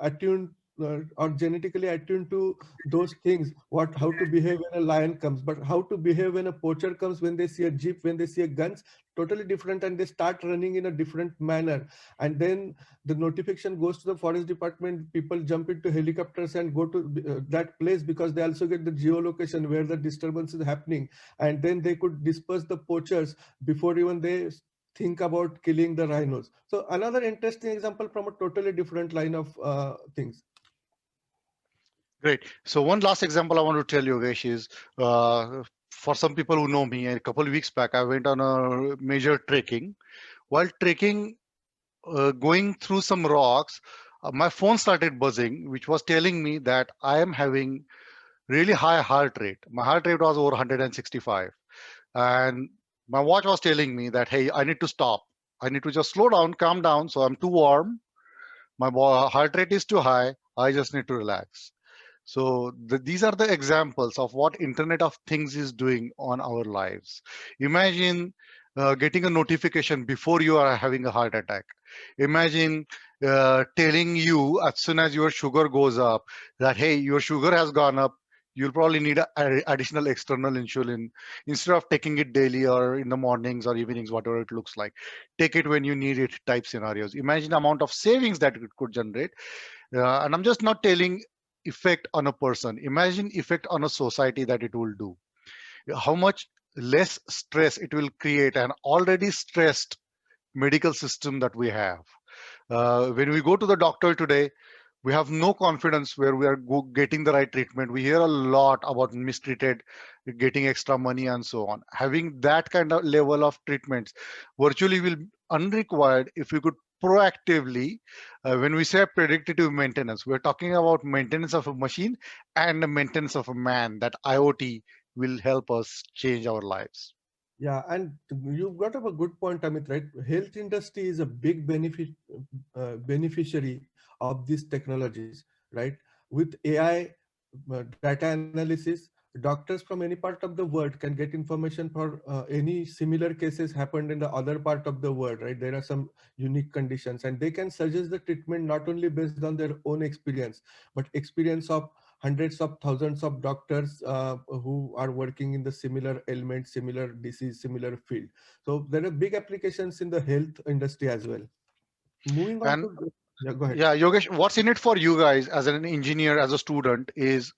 attuned or genetically attuned to those things, what how to behave when a lion comes. But how to behave when a poacher comes, when they see a jeep, when they see a guns, totally different, and they start running in a different manner. And then the notification goes to the forest department, people jump into helicopters and go to that place, because they also get the geolocation where the disturbance is happening, and then they could disperse the poachers before even they think about killing the rhinos. So another interesting example from a totally different line of things. Great. So one last example I want to tell you, Yogesh, is for some people who know me, a couple of weeks back, I went on a major trekking. While trekking, going through some rocks, my phone started buzzing, which was telling me that I am having really high heart rate. My heart rate was over 165. And my watch was telling me that, hey, I need to stop. I need to just slow down, calm down. So I'm too warm. My heart rate is too high. I just need to relax. So these are the examples of what Internet of Things is doing on our lives. Imagine getting a notification before you are having a heart attack. Imagine telling you as soon as your sugar goes up that, hey, your sugar has gone up. You'll probably need additional external insulin instead of taking it daily or in the mornings or evenings, whatever it looks like. Take it when you need it type scenarios. Imagine the amount of savings that it could generate. And I'm just not telling effect on a person. Imagine effect on a society that it will do. How much less stress it will create an already stressed medical system that we have. When we go to the doctor today, we have no confidence where we are getting the right treatment. We hear a lot about mistreated, getting extra money and so on. Having that kind of level of treatments virtually will unrequired if we could proactively, when we say predictive maintenance, we're talking about maintenance of a machine and the maintenance of a man. That IoT will help us change our lives. Yeah, and you got up a good point, Amit, right? Health industry is a big beneficiary of these technologies, right? With AI, data analysis, doctors from any part of the world can get information for any similar cases happened in the other part of the world, right? There are some unique conditions, and they can suggest the treatment not only based on their own experience, but experience of hundreds of thousands of doctors who are working in the similar ailment, similar disease, similar field. So there are big applications in the health industry as well. Moving on And to, yeah, go ahead. yeah, Yogesh, what's in it for you guys as an engineer, as a student, is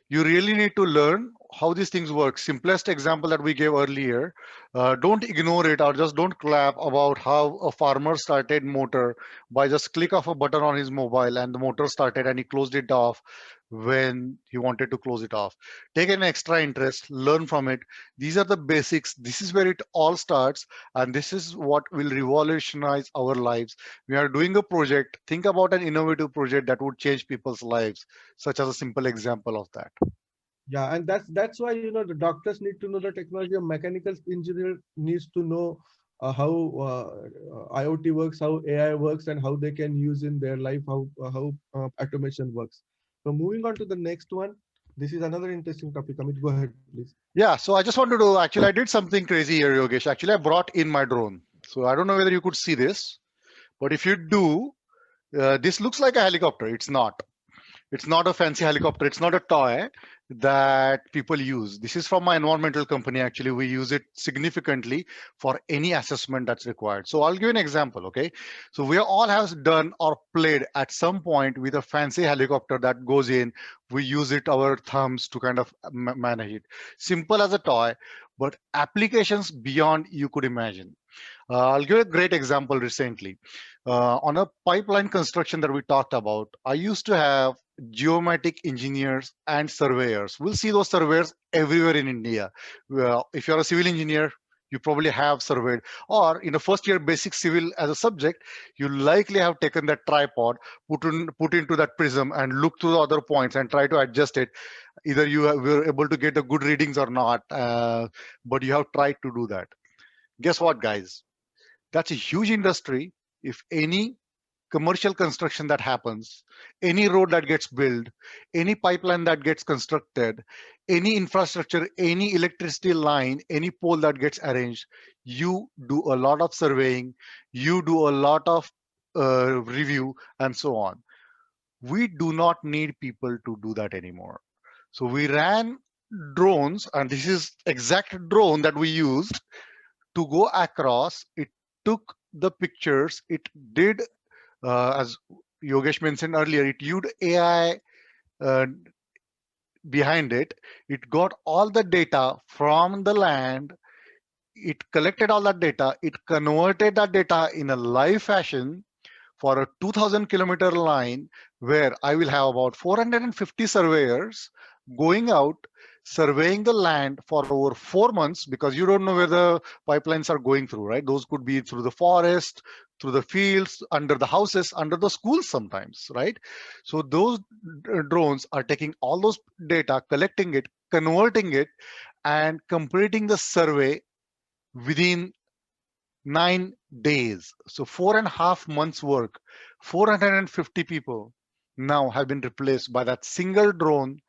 you really need to learn how these things work. Simplest example that we gave earlier, don't ignore it or just don't clap about how a farmer started motor by just click of a button on his mobile and the motor started and he closed it off when he wanted to close it off. Take an extra interest, learn from it. These are the basics. This is where it all starts, and this is what will revolutionize our lives. We are doing a project. Think about an innovative project that would change people's lives, such as a simple example of that. Yeah, and that's why the doctors need to know the technology. A mechanical engineer needs to know how IoT works, how AI works, and how they can use in their life, how automation works. So moving on to the next one. This is another interesting topic. Amit, go ahead, please. Yeah, so I just wanted to actually, I did something crazy here, Yogesh. Actually, I brought in my drone. So I don't know whether you could see this, but if you do, this looks like a helicopter. It's not. It's not a fancy helicopter. It's not a toy that people use. This is from my environmental company. Actually, we use it significantly for any assessment that's required. So I'll give you an example. Okay. So we all have done or played at some point with a fancy helicopter that goes in. We use it, our thumbs to kind of manage it. Simple as a toy, but applications beyond you could imagine. I'll give a great example recently. On a pipeline construction that we talked about, I used to have geomatic engineers and surveyors. We'll see those surveyors everywhere in India. If you're a civil engineer, you probably have surveyed, or in a first year basic civil as a subject, you likely have taken that tripod, put into that prism and look through the other points and try to adjust it. Either were able to get the good readings or not, but you have tried to do that. Guess what, guys? That's a huge industry. If any commercial construction that happens, any road that gets built, any pipeline that gets constructed, any infrastructure, any electricity line, any pole that gets arranged, you do a lot of surveying, you do a lot of review, and so on. We do not need people to do that anymore. So we ran drones, and this is exact drone that we used to go across. It took the pictures. It did, as Yogesh mentioned earlier, it used AI uh, behind it. It got all the data from the land. It collected all that data. It converted that data in a live fashion for a 2000-kilometer line where I will have about 450 surveyors going out, surveying the land for over 4 months, because you don't know where the pipelines are going through, right? Those could be through the forest, through the fields, under the houses, under the schools sometimes, right? So those drones are taking all those data, collecting it, converting it, and completing the survey within 9 days. So 4.5 months work, 450 people now have been replaced by that single drone,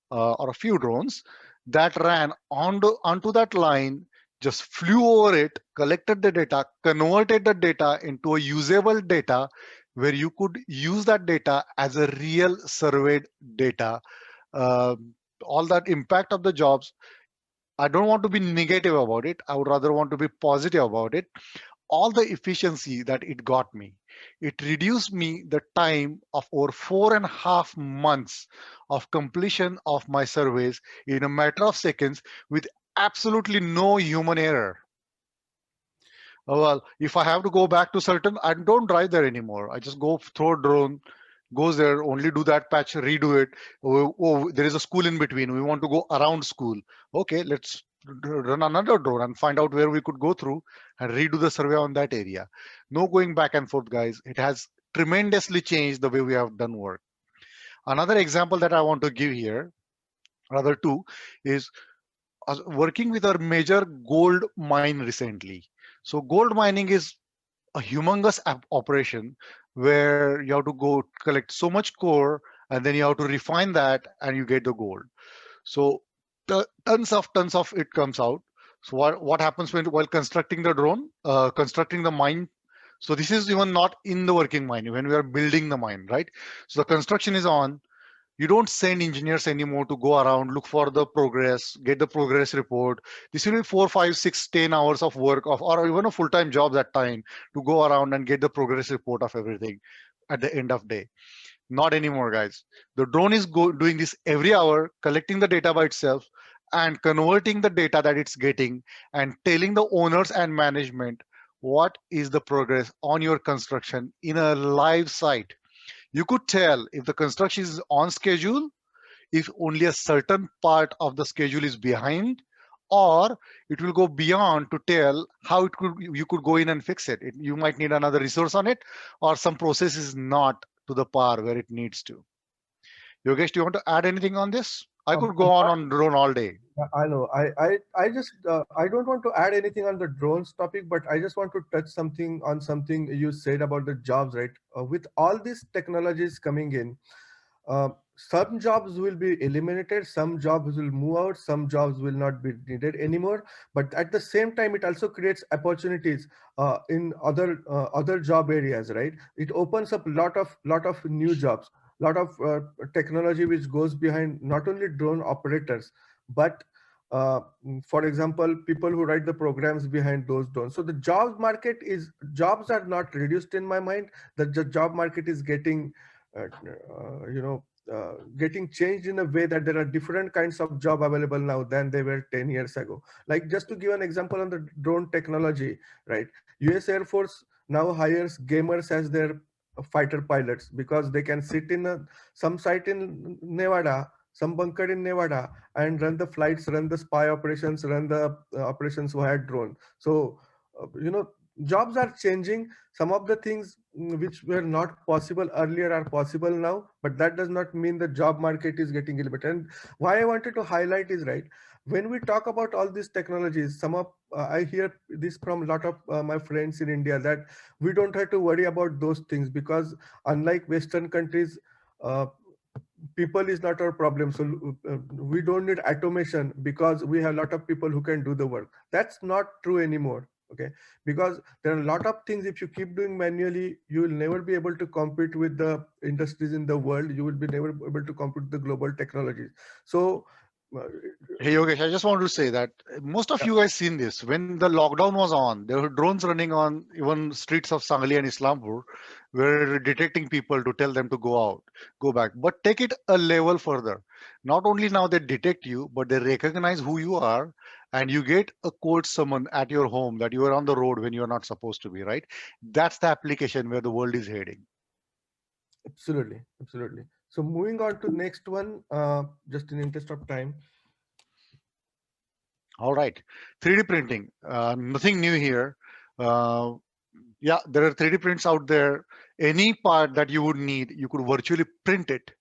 or a few drones that ran onto that line, just flew over it, collected the data, converted the data into a usable data where you could use that data as a real surveyed data. Uh, all that impact of the jobs, I don't want to be negative about it. I would rather want to be positive about it. All the efficiency that it got me, it reduced me the time of over 4.5 months of completion of my surveys in a matter of seconds with absolutely no human error. Well, if I have to go back to certain, I don't drive there anymore. I just go throw a drone, goes there, only do that patch, redo it. Oh, there is a school in between. We want to go around school. Okay, let's run another drone and find out where we could go through and redo the survey on that area. No going back and forth, guys. It has tremendously changed the way we have done work. Another example that I want to give here, rather two, is working with our major gold mine recently. So gold mining is a humongous operation where you have to go collect so much core, and then you have to refine that and you get the gold. So tons of it comes out. So what happens when while constructing the drone, constructing the mine? So this is even not in the working mine when we are building the mine, right? So the construction is on. You don't send engineers anymore to go around, look for the progress, get the progress report. This will be 4 5 6 10 hours of work of, or even a full-time job that time, to go around and get the progress report of everything at the end of day. Not anymore, guys. The drone is doing this every hour, collecting the data by itself and converting the data that it's getting and telling the owners and management what is the progress on your construction in a live site. You could tell if the construction is on schedule, if only a certain part of the schedule is behind, or it will go beyond to tell how it could, you could go in and fix it. You might need another resource on it, or some process is not to the par where it needs to. Yogesh, do you want to add anything on this? I could go on drone all day. I know. I just I don't want to add anything on the drones topic, but I just want to touch something on something you said about the jobs, right? With all these technologies coming in, some jobs will be eliminated, some jobs will move out, some jobs will not be needed anymore. But at the same time, it also creates opportunities in other job areas, right? It opens up lot of new jobs, lot of technology which goes behind not only drone operators, but for example, people who write the programs behind those drones. So the jobs are not reduced in my mind. The job market is getting you know getting changed in a way that there are different kinds of job available now than they were 10 years ago. Like, just to give an example on the drone technology, right? US Air Force now hires gamers as their fighter pilots because they can sit in some site in Nevada, some bunker in Nevada, and run the flights, run the spy operations, run the operations via drone. So jobs are changing. Some of the things which were not possible earlier are possible now, but that does not mean the job market is getting a little bit. And why I wanted to highlight is, right, when we talk about all these technologies, some of I hear this from a lot of my friends in India, that we don't have to worry about those things because unlike Western countries, uh, people is not our problem. So we don't need automation because we have a lot of people who can do the work. That's not true anymore. Okay, because there are a lot of things, if you keep doing manually, you will never be able to compete with the industries in the world. You will be never able to compete with the global technologies. So uh, Hey Yogesh, I just want to say that most of you guys seen this. When the lockdown was on, there were drones running on even streets of Sangli and Islampur, were detecting people to tell them to go out, go back. But take it a level further. Not only now they detect you, but they recognize who you are, and you get a court summon at your home that you are on the road when you are not supposed to be. Right? That's the application where the world is heading. absolutely, absolutely. So moving on to next one, just in interest of time. All right, 3D printing. Nothing new here. Uh, yeah, there are 3D prints out there. Any part that you would need, you could virtually print it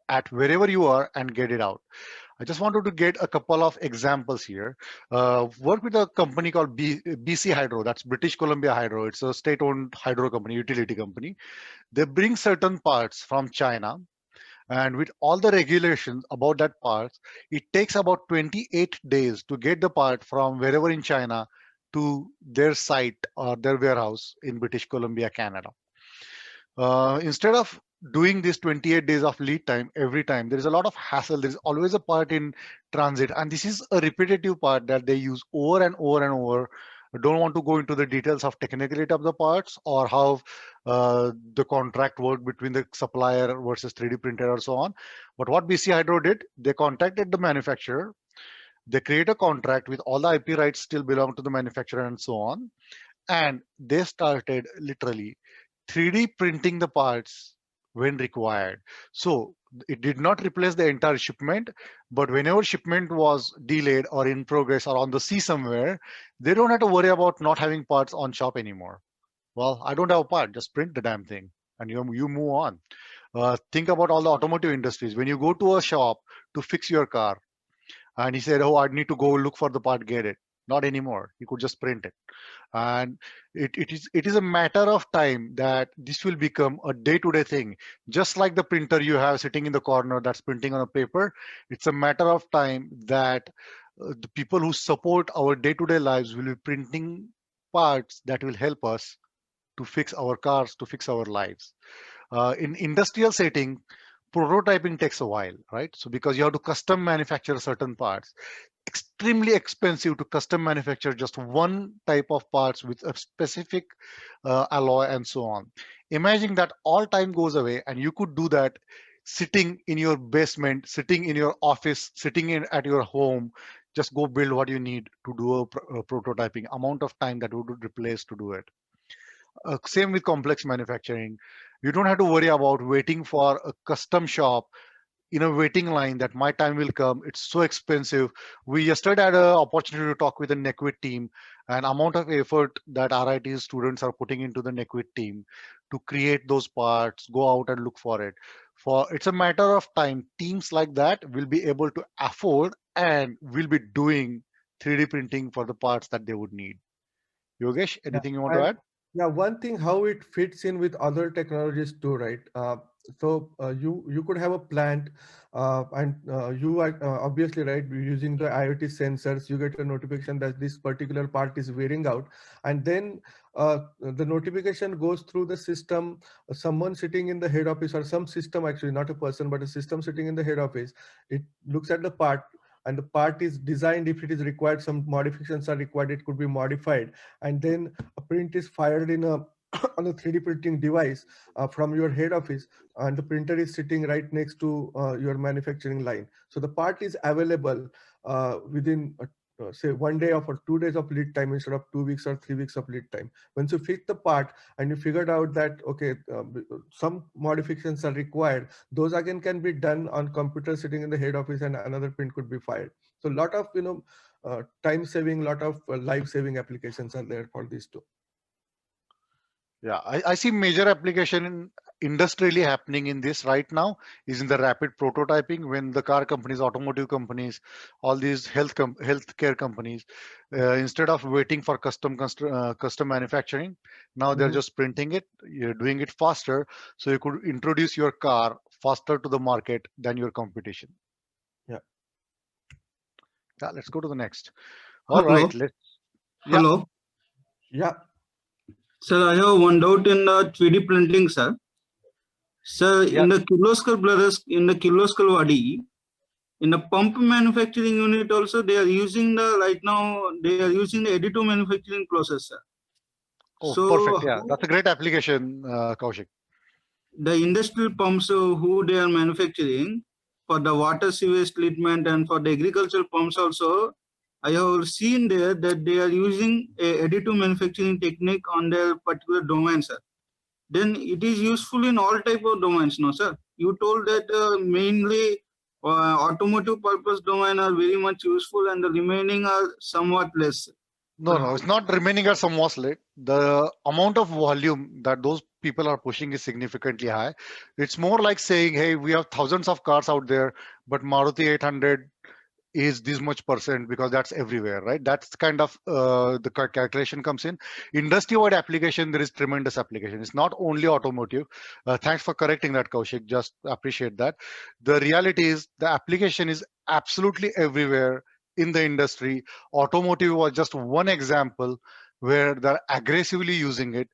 at wherever you are and get it out. I just wanted to get a couple of examples here. Work with a company called BC Hydro, that's British Columbia Hydro. It's a state-owned hydro company, utility company. They bring certain parts from China, and with all the regulations about that part, it takes about 28 days to get the part from wherever in China to their site or their warehouse in British Columbia, Canada. Instead of doing this 28 days of lead time every time, there is a lot of hassle. There is always a part in transit, and this is a repetitive part that they use over and over and over. I don't want to go into the details of technicality of the parts or how the contract worked between the supplier versus 3D printer or so on. But what BC Hydro did, they contacted the manufacturer. They create a contract with all the IP rights still belong to the manufacturer and so on. And they started literally 3D printing the parts when required. So it did not replace the entire shipment, but whenever shipment was delayed or in progress or on the sea somewhere, they don't have to worry about not having parts on shop anymore. Well, I don't have a part, just print the damn thing and you move on. Think about all the automotive industries. When you go to a shop to fix your car and he said, oh, I need to go look for the part, get it. Not anymore. You could just print it. And it is a matter of time that this will become a day-to-day thing, just like the printer you have sitting in the corner that's printing on a paper. It's a matter of time that the people who support our day-to-day lives will be printing parts that will help us to fix our cars, to fix our lives. In industrial setting, prototyping takes a while, right? So because you have to custom manufacture certain parts, extremely expensive to custom manufacture just one type of parts with a specific alloy and so on. Imagine that all time goes away and you could do that sitting in your basement, sitting in your office, sitting in at your home. Just go build what you need to do a prototyping. Amount of time that would replace to do it. Same with complex manufacturing. You don't have to worry about waiting for a custom shop in a waiting line that my time will come. It's so expensive. We yesterday had an opportunity to talk with the Nequit team, and amount of effort that RIT students are putting into the Nequit team to create those parts, go out and look for it. For it's a matter of time. Teams like that will be able to afford and will be doing 3D printing for the parts that they would need. Yogesh, Yeah, anything you want to and add? yeah, one thing how it fits in with other technologies too, right? You could have a plant, and you are obviously right using the IoT sensors. You get a notification that this particular part is wearing out, and then the notification goes through the system. Someone sitting in the head office, or some system, actually not a person but a system sitting in the head office, it looks at the part, and the part is designed. If it is required, some modifications are required, it could be modified, and then a print is fired in a on a 3D printing device from your head office, and the printer is sitting right next to your manufacturing line. So the part is available within say 1 day or 2 days of lead time instead of 2 weeks or 3 weeks of lead time. Once you fix the part and you figured out that okay, some modifications are required, those again can be done on computer sitting in the head office, and another print could be fired. So a lot of time saving, lot of life saving applications are there for these two. Yeah, I see major application in industrially happening in this right now is in the rapid prototyping when the car companies, automotive companies, all these healthcare companies, instead of waiting for custom manufacturing, now they're Mhm. just printing it, you're doing it faster, so you could introduce your car faster to the market than your competition. Yeah. Yeah, let's go to the next. All right, Hello, let's. Yeah, hello. Yeah. Sir, I have one doubt in the 3D printing, sir. Sir, yeah. in the Kirloskar brothers, in the Kirloskar Wadi, in the pump manufacturing unit also, they are using the, right now, they are using the additive manufacturing process, sir. Oh, So, perfect. Yeah, that's a great application, Kaushik. the industrial pumps who they are manufacturing for the water sewage treatment and for the agricultural pumps also, I have seen there that they are using a additive manufacturing technique on their particular domain, sir. Then it is useful in all type of domains, no, sir? You told that mainly automotive purpose domain are very much useful and the remaining are somewhat less. No, But no, how? it's not remaining at some was late. The amount of volume that those people are pushing is significantly high. It's more like saying, hey, we have thousands of cars out there, but Maruti 800 is this much percent because that's everywhere, right? That's kind of the calculation comes in. Industry-wide application, there is tremendous application. It's not only automotive. Thanks for correcting that, Kaushik. Just appreciate that. The reality is the application is absolutely everywhere in the industry. Automotive was just one example where they're aggressively using it.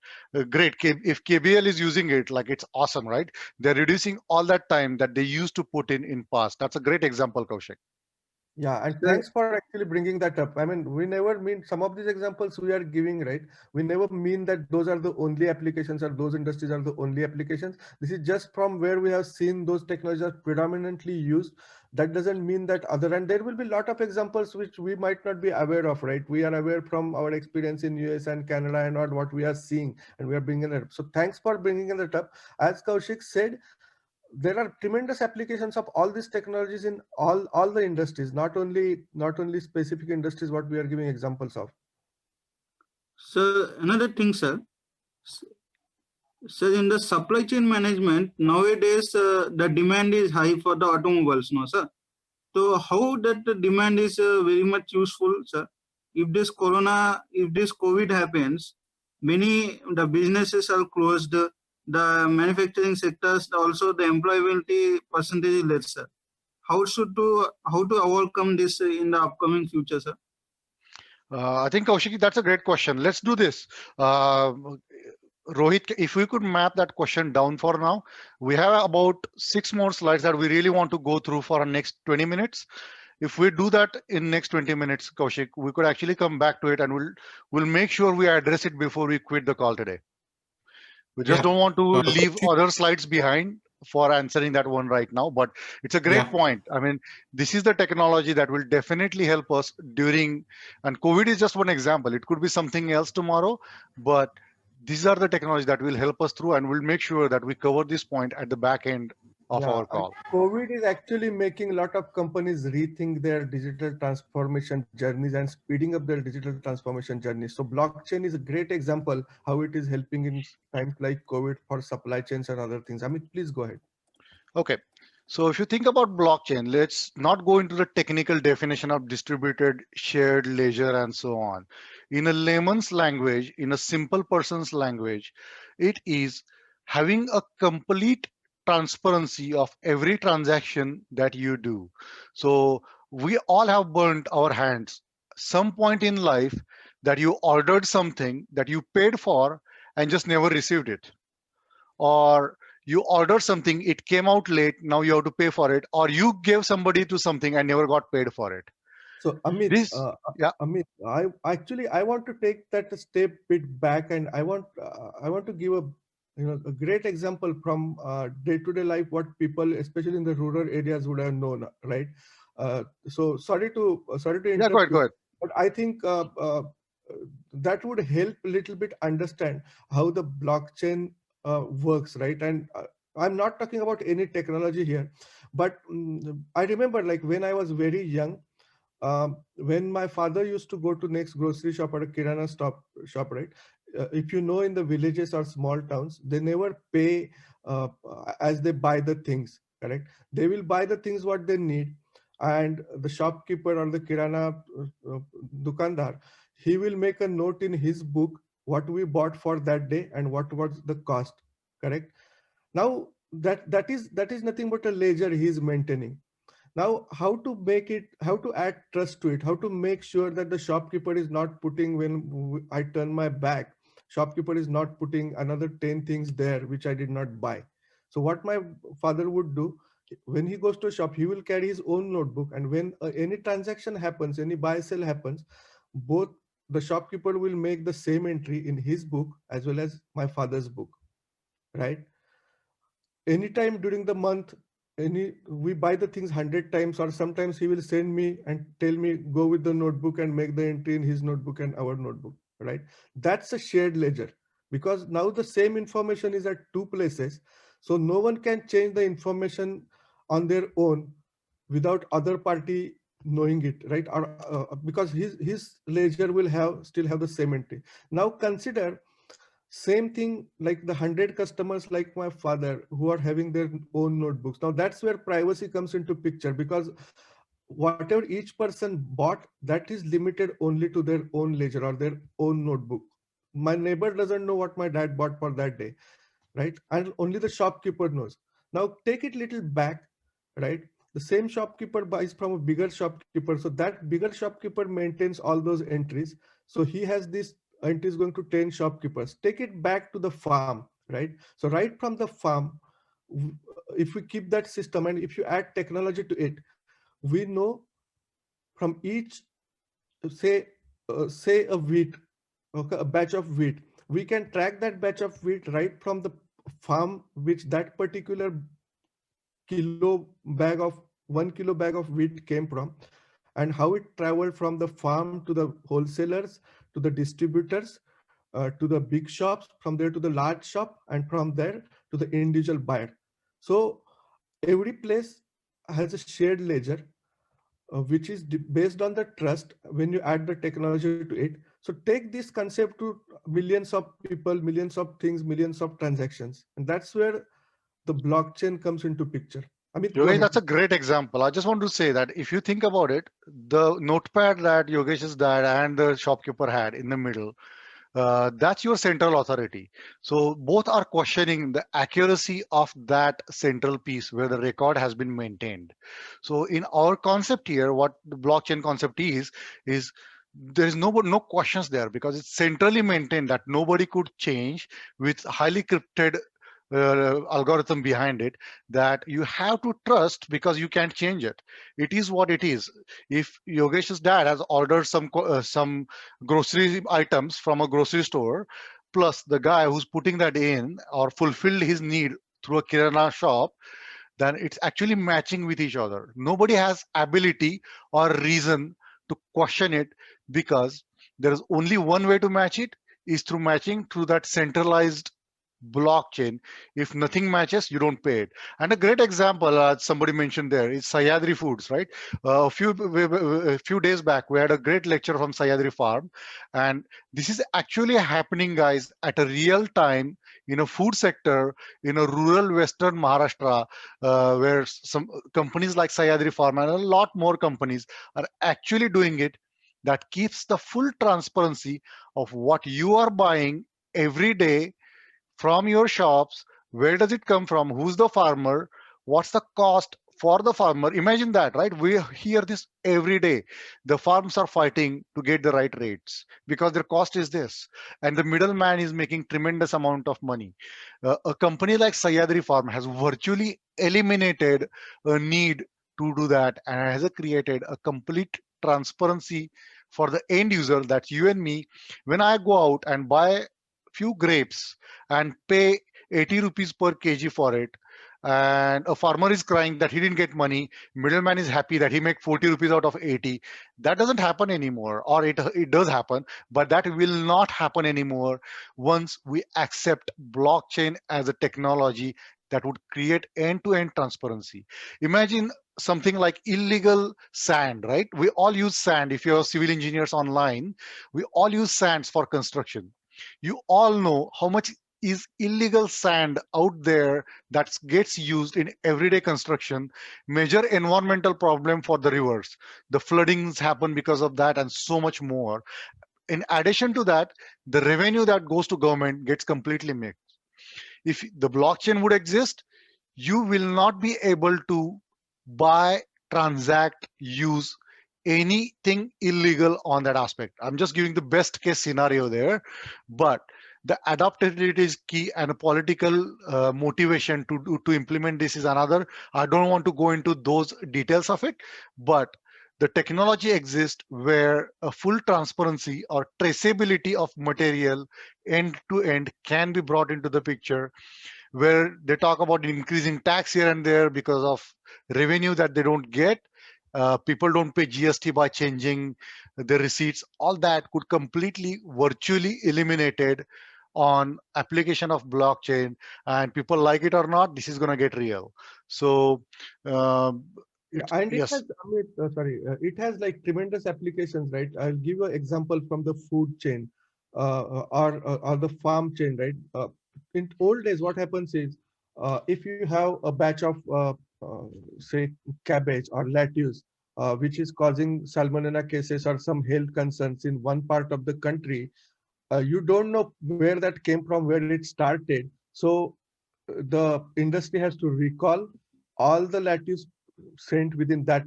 Great. If KBL is using it, like it's awesome, right? They're reducing all that time that they used to put in past. That's a great example, Kaushik. Yeah, and Sir, thanks for actually bringing that up. I mean, we never mean some of these examples we are giving, right? We never mean that those are the only applications or those industries are the only applications. This is just from where we have seen those technologies are predominantly used. That doesn't mean that other, and there will be a lot of examples which we might not be aware of, right? We are aware from our experience in US and Canada and what we are seeing, and we are bringing it up. So thanks for bringing it up. As Kaushik said, there are tremendous applications of all these technologies in all the industries, not only specific industries what we are giving examples of. so another thing, sir. Sir, in the supply chain management, nowadays the demand is high for the automobiles, no, sir? So how that the demand is very much useful, sir? If this corona, if this COVID happens, many the businesses are closed, the manufacturing sectors, also the employability percentage is less, sir. How to overcome this in the upcoming future, sir? I think Kaushik, that's a great question. Let's do this. Rohit, if we could map that question down for now, we have about 6 more slides that we really want to go through for our next 20 minutes. If we do that in next 20 minutes, Kaushik, we could actually come back to it and we'll make sure we address it before we quit the call today. We just Yeah. don't want to leave Kaushik, other slides behind for answering that one right now, but it's a great yeah. point. I mean, this is the technology that will definitely help us during, and COVID is just one example. It could be something else tomorrow, but these are the technology that will help us through, and we'll make sure that we cover this point at the back end of Yeah, our and call. COVID is actually making a lot of companies rethink their digital transformation journeys and speeding up their digital transformation journeys. So blockchain is a great example how it is helping in times like COVID for supply chains and other things. I mean, please go ahead. Okay. So if you think about blockchain, let's not go into the technical definition of distributed, shared ledger, and so on. In a layman's language, in a simple person's language, it is having a complete transparency of every transaction that you do. So we all have burnt our hands some point in life that you ordered something that you paid for and just never received it, or you ordered something, it came out late, now you have to pay for it, or you gave somebody to something and never got paid for it. So Amit, This, yeah, I want to take that a step bit back, and I want to give a great example from day-to-day life what people, especially in the rural areas, would have known, right? So sorry to yeah, go interrupt ahead, go you, ahead. but I think that would help a little bit understand how the blockchain works, right? And I'm not talking about any technology here, but I remember like when I was very young, when my father used to go to next grocery shop or a kirana shop, right? if you know, in the villages or small towns, they never pay uh, as they buy the things, correct? They will buy the things what they need, and the shopkeeper or the kirana dukandar, he will make a note in his book what we bought for that day and what was the cost, correct? Now that is nothing but a ledger he is maintaining. Now, how to make it, how to add trust to it, how to make sure that the shopkeeper is not putting, when I turn my back, shopkeeper is not putting another 10 things there which I did not buy. So what my father would do, when he goes to a shop, he will carry his own notebook, and when any transaction happens, any buy sell happens, both the shopkeeper will make the same entry in his book as well as my father's book, right? Anytime during the month, any we buy the things 100 times, or sometimes he will send me and tell me go with the notebook and make the entry in his notebook and our notebook, right? That's a shared ledger, because now the same information is at two places, so no one can change the information on their own without other party knowing it, right? Or because his ledger will have still have the same entry. Now consider same thing like the 100 customers like my father who are having their own notebooks. Now that's where privacy comes into picture, because whatever each person bought, that is limited only to their own ledger or their own notebook. My neighbor doesn't know what my dad bought for that day, right? And only the shopkeeper knows. Now take it little back, right? The same shopkeeper buys from a bigger shopkeeper, so that bigger shopkeeper maintains all those entries, so he has this entries going to 10 shopkeepers. Take it back to the farm, right? So right from the farm, if we keep that system and if you add technology to it, we know from each, say a wheat, okay, a batch of wheat, we can track that batch of wheat right from the farm which that particular kilo bag of 1 kilo bag of wheat came from, and how it traveled from the farm to the wholesalers, to the distributors, to the big shops, from there to the large shop, and from there to the individual buyer. So every place has a shared ledger, which is based on the trust when you add the technology to it. So take this concept to millions of people, millions of things, millions of transactions, and that's where the blockchain comes into picture. Amit, go Yogesh, ahead. that's a great example. I just want to say that if you think about it, the notepad that Yogesh's dad and the shopkeeper had in the middle, that's your central authority. So both are questioning the accuracy of that central piece where the record has been maintained. So in our concept here, what the blockchain concept is there is no questions there because it's centrally maintained that nobody could change with highly encrypted algorithm behind it that you have to trust because you can't change it. It is what it is. If Yogesh's dad has ordered some grocery items from a grocery store, plus the guy who's putting that in or fulfilled his need through a kirana shop, then it's actually matching with each other. Nobody has ability or reason to question it because there is only one way to match it is through matching through that centralized blockchain. If nothing matches, you don't pay it. And a great example, somebody mentioned there, is Sayadri Foods, right? A few days back, we had a great lecture from Sayadri Farm, and this is actually happening, guys, at a real time in a food sector in a rural Western Maharashtra, where some companies like Sayadri Farm and a lot more companies are actually doing it. That keeps the full transparency of what you are buying every day from your shops. Where does it come from? Who's the farmer? What's the cost for the farmer? Imagine that, right? We hear this every day. The farms are fighting to get the right rates because their cost is this, and the middleman is making tremendous amount of money. A company like Sayadri Farm has virtually eliminated a need to do that and has created a complete transparency for the end user, that's you and me. When I go out and buy few grapes and pay 80 rupees per kg for it, and a farmer is crying that he didn't get money, middleman is happy that he make 40 rupees out of 80. That doesn't happen anymore, or it does happen, but that will not happen anymore once we accept blockchain as a technology that would create end-to-end transparency. Imagine something like illegal sand, right? We all use sand. If you're civil engineers online, we all use sands for construction. You all know how much is illegal sand out there that gets used in everyday construction, major environmental problem for the rivers. The floodings happen because of that and so much more. In addition to that, the revenue that goes to government gets completely mixed. If the blockchain would exist, you will not be able to buy, transact, use anything illegal on that aspect. I'm just giving the best case scenario there, but the adaptability is key, and a political motivation to implement this is another. I don't want to go into those details of it, but the technology exists where a full transparency or traceability of material end to end can be brought into the picture, where they talk about increasing tax here and there because of revenue that they don't get. People don't pay GST by changing the receipts. All that could completely virtually eliminated on application of blockchain, and people like it or not, this is going to get real. So Yeah, and it yes. has, Amit, it has like tremendous applications, right? I'll give you an example from the food chain or the farm chain, right? In old days, what happens is if you have a batch of, say, cabbage or lettuce, which is causing salmonella cases or some health concerns in one part of the country, you don't know where that came from, where it started. So the industry has to recall all the lettuce sent within that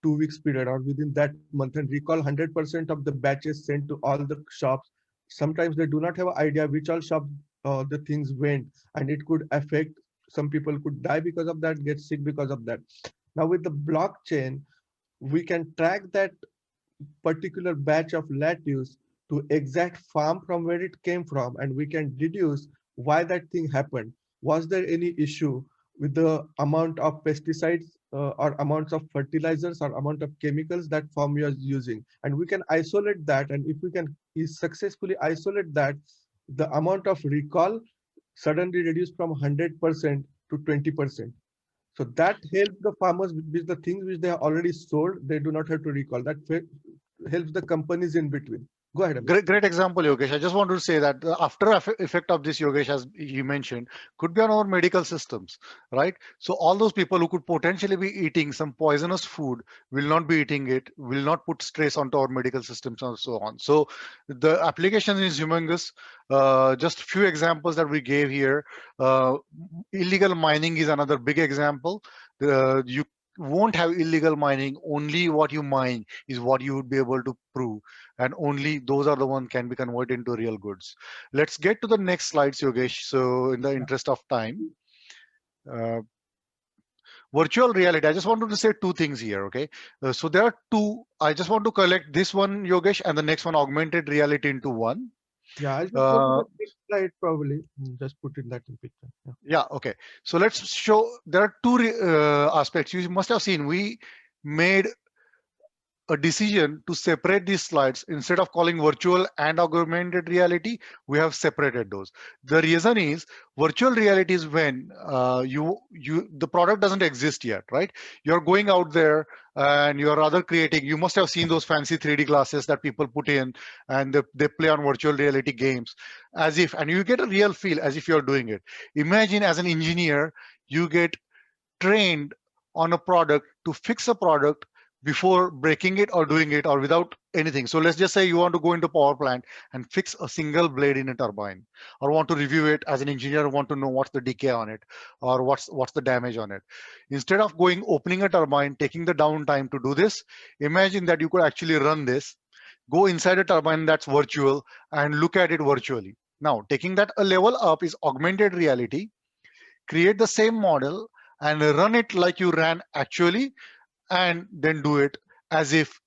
2 weeks period or within that month and recall 100% of the batches sent to all the shops. Sometimes they do not have an idea which all shop the things went, and it could affect, some people could die because of that, get sick because of that. Now with the blockchain, we can track that particular batch of lettuce to exact farm from where it came from, and we can deduce why that thing happened. Was there any issue with the amount of pesticides or amounts of fertilizers or amount of chemicals that farm was using? And we can isolate that, and if we can successfully isolate that, the amount of recall suddenly reduced from 100% to 20%. So that helps the farmers with the things which they have already sold. They do not have to recall. That helps the companies in between. Go ahead, Amit. Great example, Yogesh. I just want to say that the after effect of this, Yogesh, as you mentioned, could be on our medical systems, right? So all those people who could potentially be eating some poisonous food will not be eating it, will not put stress onto our medical systems and so on. So the application is humongous. Just few examples that we gave here. Illegal mining is another big example. You won't have illegal mining. Only what you mine is what you would be able to prove, and only those are the ones can be converted into real goods. Let's get to the next slides, Yogesh. So in the interest of time, uh, virtual reality, I just wanted to say two things here. Okay, so there are two. I just want to collect this one, Yogesh, and the next one, augmented reality, into one. Yeah, I'll just go to uh, the next slide probably. Just put in that in picture. Yeah. yeah, okay, so let's show there are two aspects you must have seen. We made a decision to separate these slides. Instead of calling virtual and augmented reality, we have separated those. The reason is virtual reality is when the product doesn't exist yet, right? You're going out there and you're rather creating. You must have seen those fancy 3D glasses that people put in, and they play on virtual reality games as if, and you get a real feel as if you're doing it. Imagine as an engineer, you get trained on a product to fix a product before breaking it or doing it or without anything. So let's just say you want to go into power plant and fix a single blade in a turbine, or want to review it as an engineer, want to know what's the decay on it or what's the damage on it. Instead of going opening a turbine, taking the downtime to do this, imagine that you could actually run this, go inside a turbine that's virtual and look at it virtually. Now, taking that a level up is augmented reality. Create the same model and run it like you ran actually, and then do it as if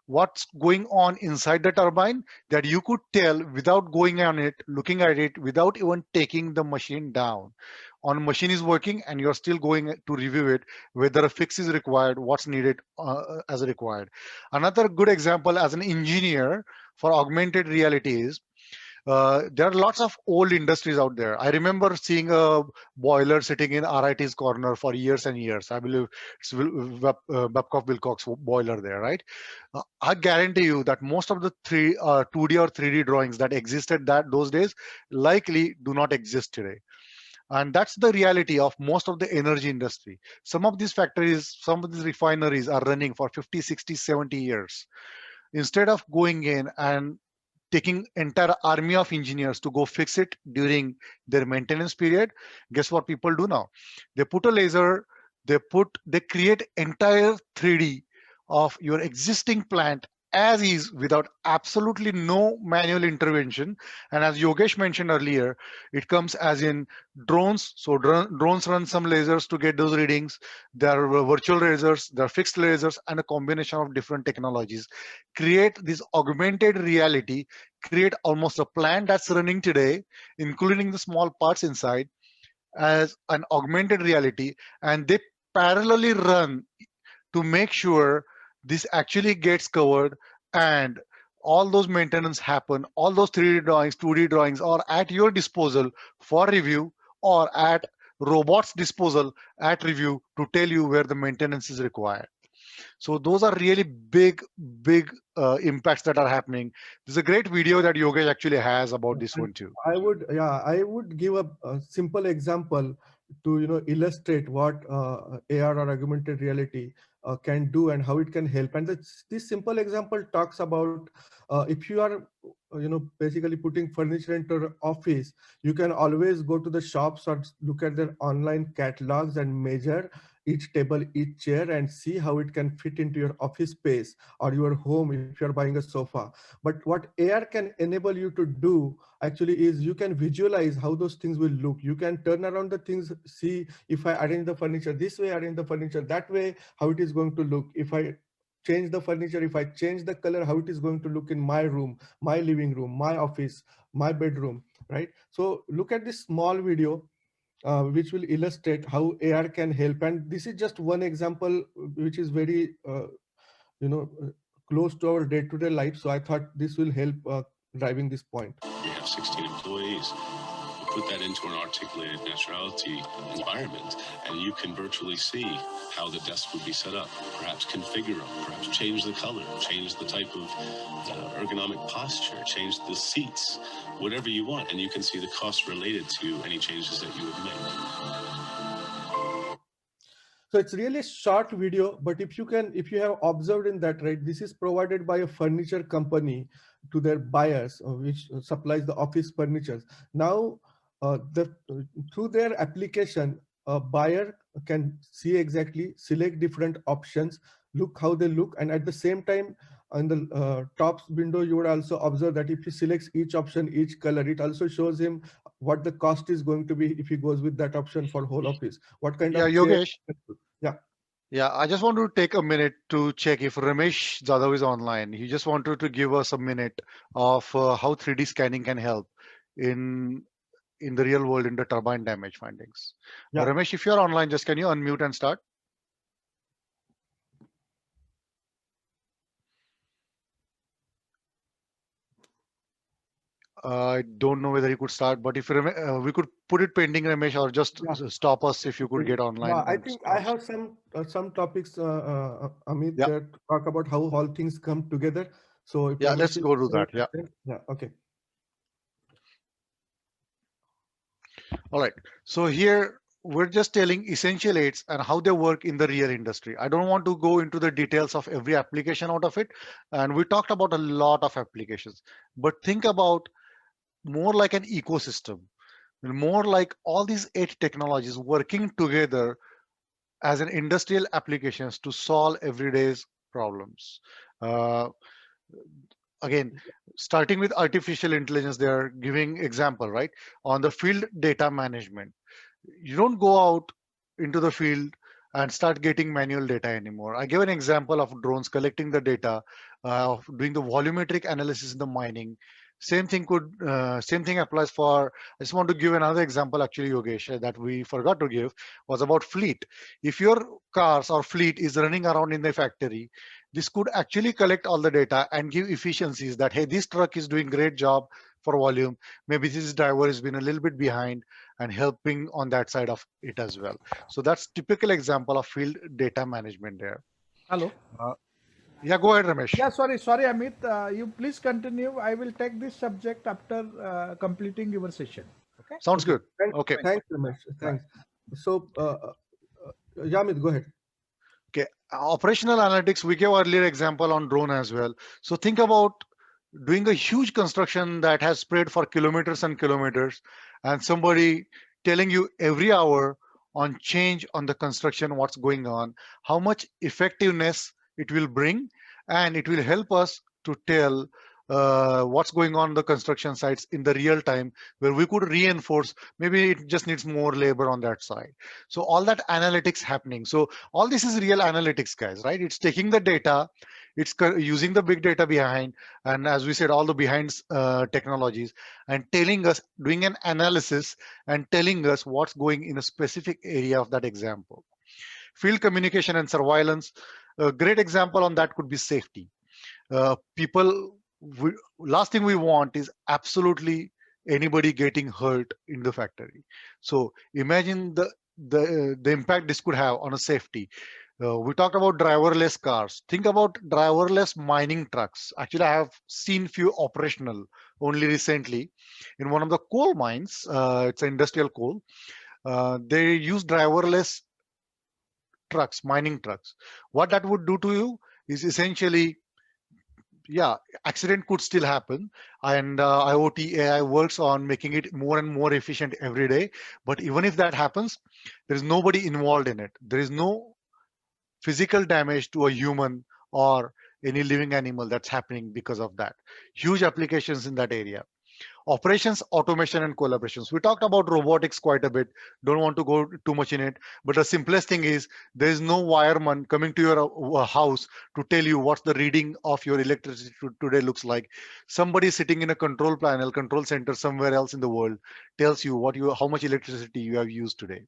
what's going on inside the turbine that you could tell without going on it, looking at it, without even taking the machine down. On machine is working and you're still going to review it, whether a fix is required, what's needed as required. Another good example as an engineer for augmented reality is There are lots of old industries out there. I remember seeing a boiler sitting in RIT's corner for years and years. I believe it's Babcock Wilcox boiler there, right? I guarantee you that most of the 2D or 3D drawings that existed those days likely do not exist today. And that's the reality of most of the energy industry. Some of these factories, some of these refineries are running for 50, 60, 70 years. Instead of going in and taking entire army of engineers to go fix it during their maintenance period, guess what people do now? They put a laser, they create entire 3D of your existing plant as is, without absolutely no manual intervention. And as Yogesh mentioned earlier, it comes as in drones. So drones run some lasers to get those readings. There are virtual lasers, there are fixed lasers, and a combination of different technologies create this augmented reality, create almost a plant that's running today, including the small parts inside, as an augmented reality, and they parallelly run to make sure this actually gets covered, and all those maintenance happen, all those 3D drawings, 2D drawings are at your disposal for review, or at robots disposal at review to tell you where the maintenance is required. So those are really big impacts that are happening. There's a great video that Yogesh actually has about this one too. I would give a simple example to illustrate what AR or augmented reality can do and how it can help. And this simple example talks about if you are basically putting furniture into your office, you can always go to the shops or look at their online catalogs and measure each table, each chair, and see how it can fit into your office space or your home if you're buying a sofa. But what AR can enable you to do actually is you can visualize how those things will look. You can turn around the things, see if I arrange the furniture this way, arrange the furniture that way, how it is going to look. If I change the furniture, if I change the color, how it is going to look in my room, my living room, my office, my bedroom, right? So look at this small video which will illustrate how AR can help. And this is just one example which is very you know uh, close to our day-to-day life. So I thought this will help driving this point. We have 16 employees. You put that into an articulated naturality environment, and you can virtually see how the desk would be set up, perhaps configure them, perhaps change the color, change the type of ergonomic posture, change the seats, whatever you want, and you can see the cost related to any changes that you would make. So it's really a short video, but if you have observed in that, right, this is provided by a furniture company to their buyers, which supplies the office furniture. Now, through their application, a buyer can see exactly, select different options, look how they look, and at the same time, on the top window, you would also observe that if he selects each option, each color, it also shows him what the cost is going to be if he goes with that option for whole office. What kind Yeah, of chair? Yogesh. Yeah. Yeah, I just want to take a minute to check if Ramesh Jadhav is online. He just wanted to give us a minute of how 3D scanning can help in the real world in the turbine damage findings. Yeah. Ramesh, if you're online, just can you unmute and start? I don't know whether he could start, but if we could put it pending, Ramesh, or just stop us if you could get online. Yeah, I think I have some topics, Amit, Yeah. that talk about how all things come together. So if Yeah, Ramesh let's is go to that. Yeah. yeah, okay. All right. So here we're just telling essential aids and how they work in the real industry. I don't want to go into the details of every application out of it. And we talked about a lot of applications, but think about more like an ecosystem, more like all these 8 technologies working together as an industrial applications to solve everyday's problems. Again, starting with artificial intelligence, they are giving example, right? On the field data management, you don't go out into the field and start getting manual data anymore. I gave an example of drones collecting the data, doing the volumetric analysis in the mining. Same thing applies for. I just want to give another example, actually, Yogesh, that we forgot to give, was about fleet. If your cars or fleet is running around in the factory, this could actually collect all the data and give efficiencies that, hey, this truck is doing great job for volume. Maybe this driver has been a little bit behind and helping on that side of it as well. So that's typical example of field data management there. Hello. Uh, yeah, go ahead, Ramesh. Yeah, sorry, Amit. You please continue. I will take this subject after completing your session. Okay. Sounds Okay. good. Okay. Thanks, Ramesh. Thanks. So, Yamit, go ahead. Okay, operational analytics, we gave earlier example on drone as well. So think about doing a huge construction that has spread for kilometers and kilometers, and somebody telling you every hour on change on the construction, what's going on, how much effectiveness it will bring, and it will help us to tell what's going on the construction sites in the real time, where we could reinforce. Maybe it just needs more labor on that side. So all that analytics happening. So all this is real analytics, guys, right? It's taking the data, it's using the big data behind, and as we said, all the behind technologies, and telling us, doing an analysis and telling us what's going in a specific area of that example. Field communication and surveillance. A great example on that could be safety. Last thing we want is absolutely anybody getting hurt in the factory. So imagine the impact this could have on a safety. We talked about driverless cars. Think about driverless mining trucks. Actually, I have seen few operational only recently in one of the coal mines. It's an industrial coal. They use driverless trucks, mining trucks. What that would do to you is essentially, yeah, accident could still happen, and IoT AI works on making it more and more efficient every day. But even if that happens, there is nobody involved in it. There is no physical damage to a human or any living animal that's happening because of that. Huge applications in that area. Operations, automation, and collaborations. We talked about robotics quite a bit. Don't want to go too much in it. But the simplest thing is there is no wireman coming to your house to tell you what's the reading of your electricity today looks like. Somebody sitting in a control panel, control center somewhere else in the world tells you how much electricity you have used today.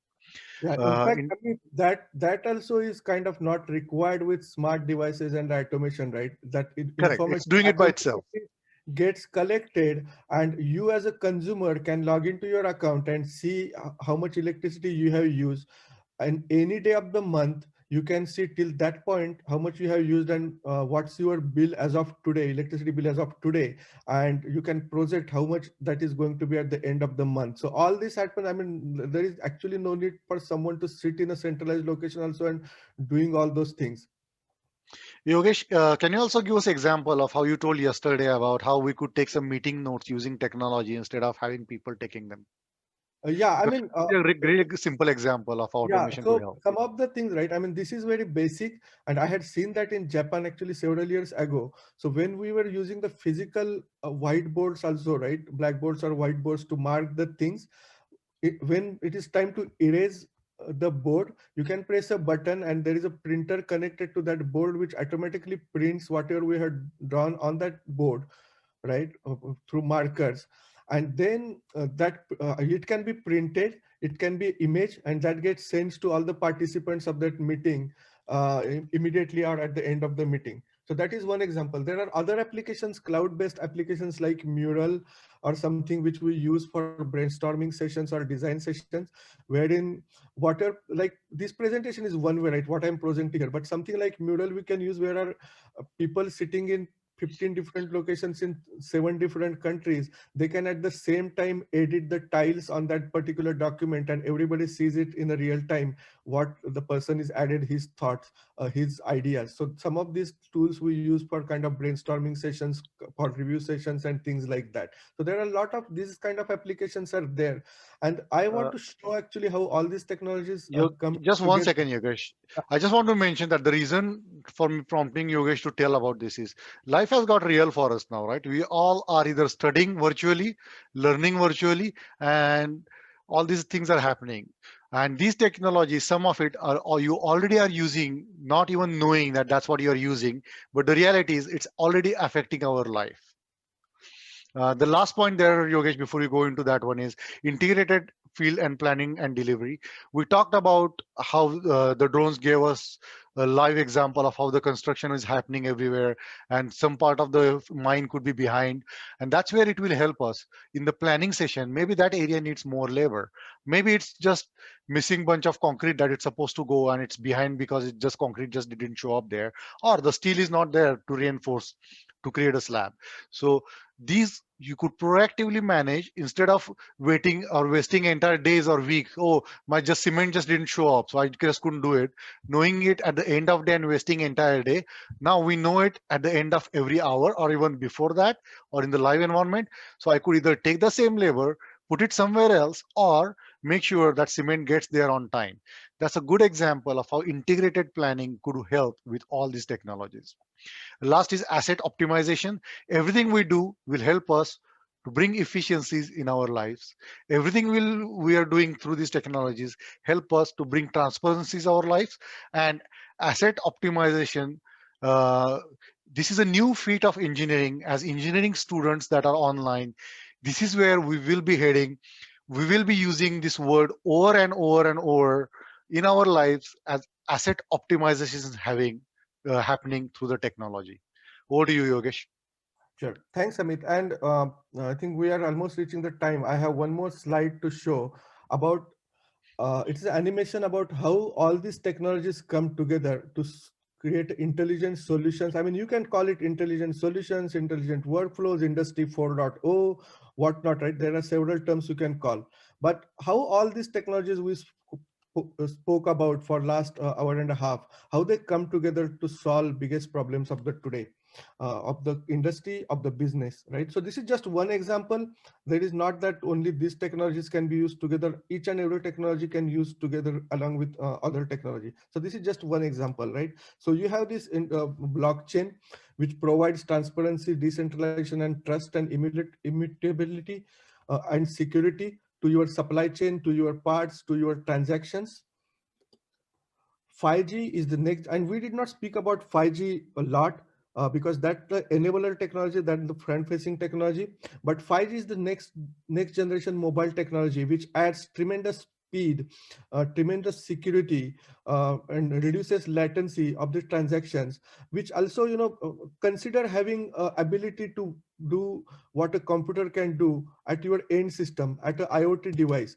Yeah, in fact, I mean, that also is kind of not required with smart devices and automation, right? That correct. It's doing it by itself. Gets collected, and you as a consumer can log into your account and see how much electricity you have used, and any day of the month you can see till that point how much you have used and what's your bill as of today, electricity bill as of today, and you can project how much that is going to be at the end of the month. So all this happens. I mean, there is actually no need for someone to sit in a centralized location also and doing all those things. Yogesh, can you also give us an example of how you told yesterday about how we could take some meeting notes using technology instead of having people taking them? Yeah, I mean, a really simple example of automation. Yeah, so some of the things, right? I mean, this is very basic, and I had seen that in Japan actually several years ago. So when we were using the physical whiteboards also, right, blackboards or whiteboards to mark the things, when it is time to erase the board, you can press a button and there is a printer connected to that board which automatically prints whatever we had drawn on that board, right, through markers. And then it can be printed, it can be image, and that gets sent to all the participants of that meeting immediately or at the end of the meeting. So that is one example. There are other applications, cloud-based applications like Mural or something which we use for brainstorming sessions or design sessions, wherein like this presentation is one way, right, what I'm presenting here, but something like Mural we can use where are people sitting in 15 different locations in 7 different countries. They can at the same time edit the tiles on that particular document, and everybody sees it in a real time, what the person is added, his thoughts, his ideas. So some of these tools we use for kind of brainstorming sessions, for review sessions and things like that. So there are a lot of these kind of applications are there. And I want to show actually how all these technologies come just together. one second, Yogesh. I just want to mention that the reason for me prompting Yogesh to tell about this is life has got real for us now, right? We all are either studying virtually, learning virtually, and all these things are happening. And these technologies, some of it are or you already are using, not even knowing that that's what you are using. But the reality is it's already affecting our life. The last point there, Yogesh, before we go into that one is integrated field and planning and delivery. We talked about how the drones gave us a live example of how the construction is happening everywhere, and some part of the mine could be behind, and that's where it will help us in the planning session. Maybe that area needs more labor, maybe it's just missing bunch of concrete that it's supposed to go and it's behind because it just concrete just didn't show up there, or the steel is not there to reinforce to create a slab. So these you could proactively manage instead of waiting or wasting entire days or weeks. Oh, my just cement just didn't show up, so I just couldn't do it. Knowing it at the end of the day and wasting entire day, now we know it at the end of every hour or even before that or in the live environment. So I could either take the same labor, put it somewhere else, or make sure that cement gets there on time. That's a good example of how integrated planning could help with all these technologies. Last is asset optimization. Everything we do will help us to bring efficiencies in our lives. Everything we are doing through these technologies help us to bring transparencies in our lives. And asset optimization, uh, this is a new feat of engineering. As engineering students that are online, this is where we will be heading. We will be using this word over and over and over in our lives as asset optimization is happening through the technology. Over to you, Yogesh. Sure. Thanks, Amit. And I think we are almost reaching the time. I have one more slide to show about it's an animation about how all these technologies come together to create intelligent solutions. I mean, you can call it intelligent solutions, intelligent workflows, Industry 4.0, whatnot, right? There are several terms you can call. But how all these technologies we spoke about for last hour and a half, how they come together to solve biggest problems of the today, of the industry, of the business, right? So this is just one example. There is not that only these technologies can be used together. Each and every technology can use together along with other technology. So this is just one example, right? So you have this blockchain, which provides transparency, decentralization, and trust and immutability and security to your supply chain, to your parts, to your transactions. 5G is the next, and we did not speak about 5G a lot because that's the enabler technology, that's the front-facing technology. But 5G is the next generation mobile technology, which adds tremendous speed, tremendous security, and reduces latency of the transactions, which also, consider having ability to do what a computer can do at your end system, at an IoT device.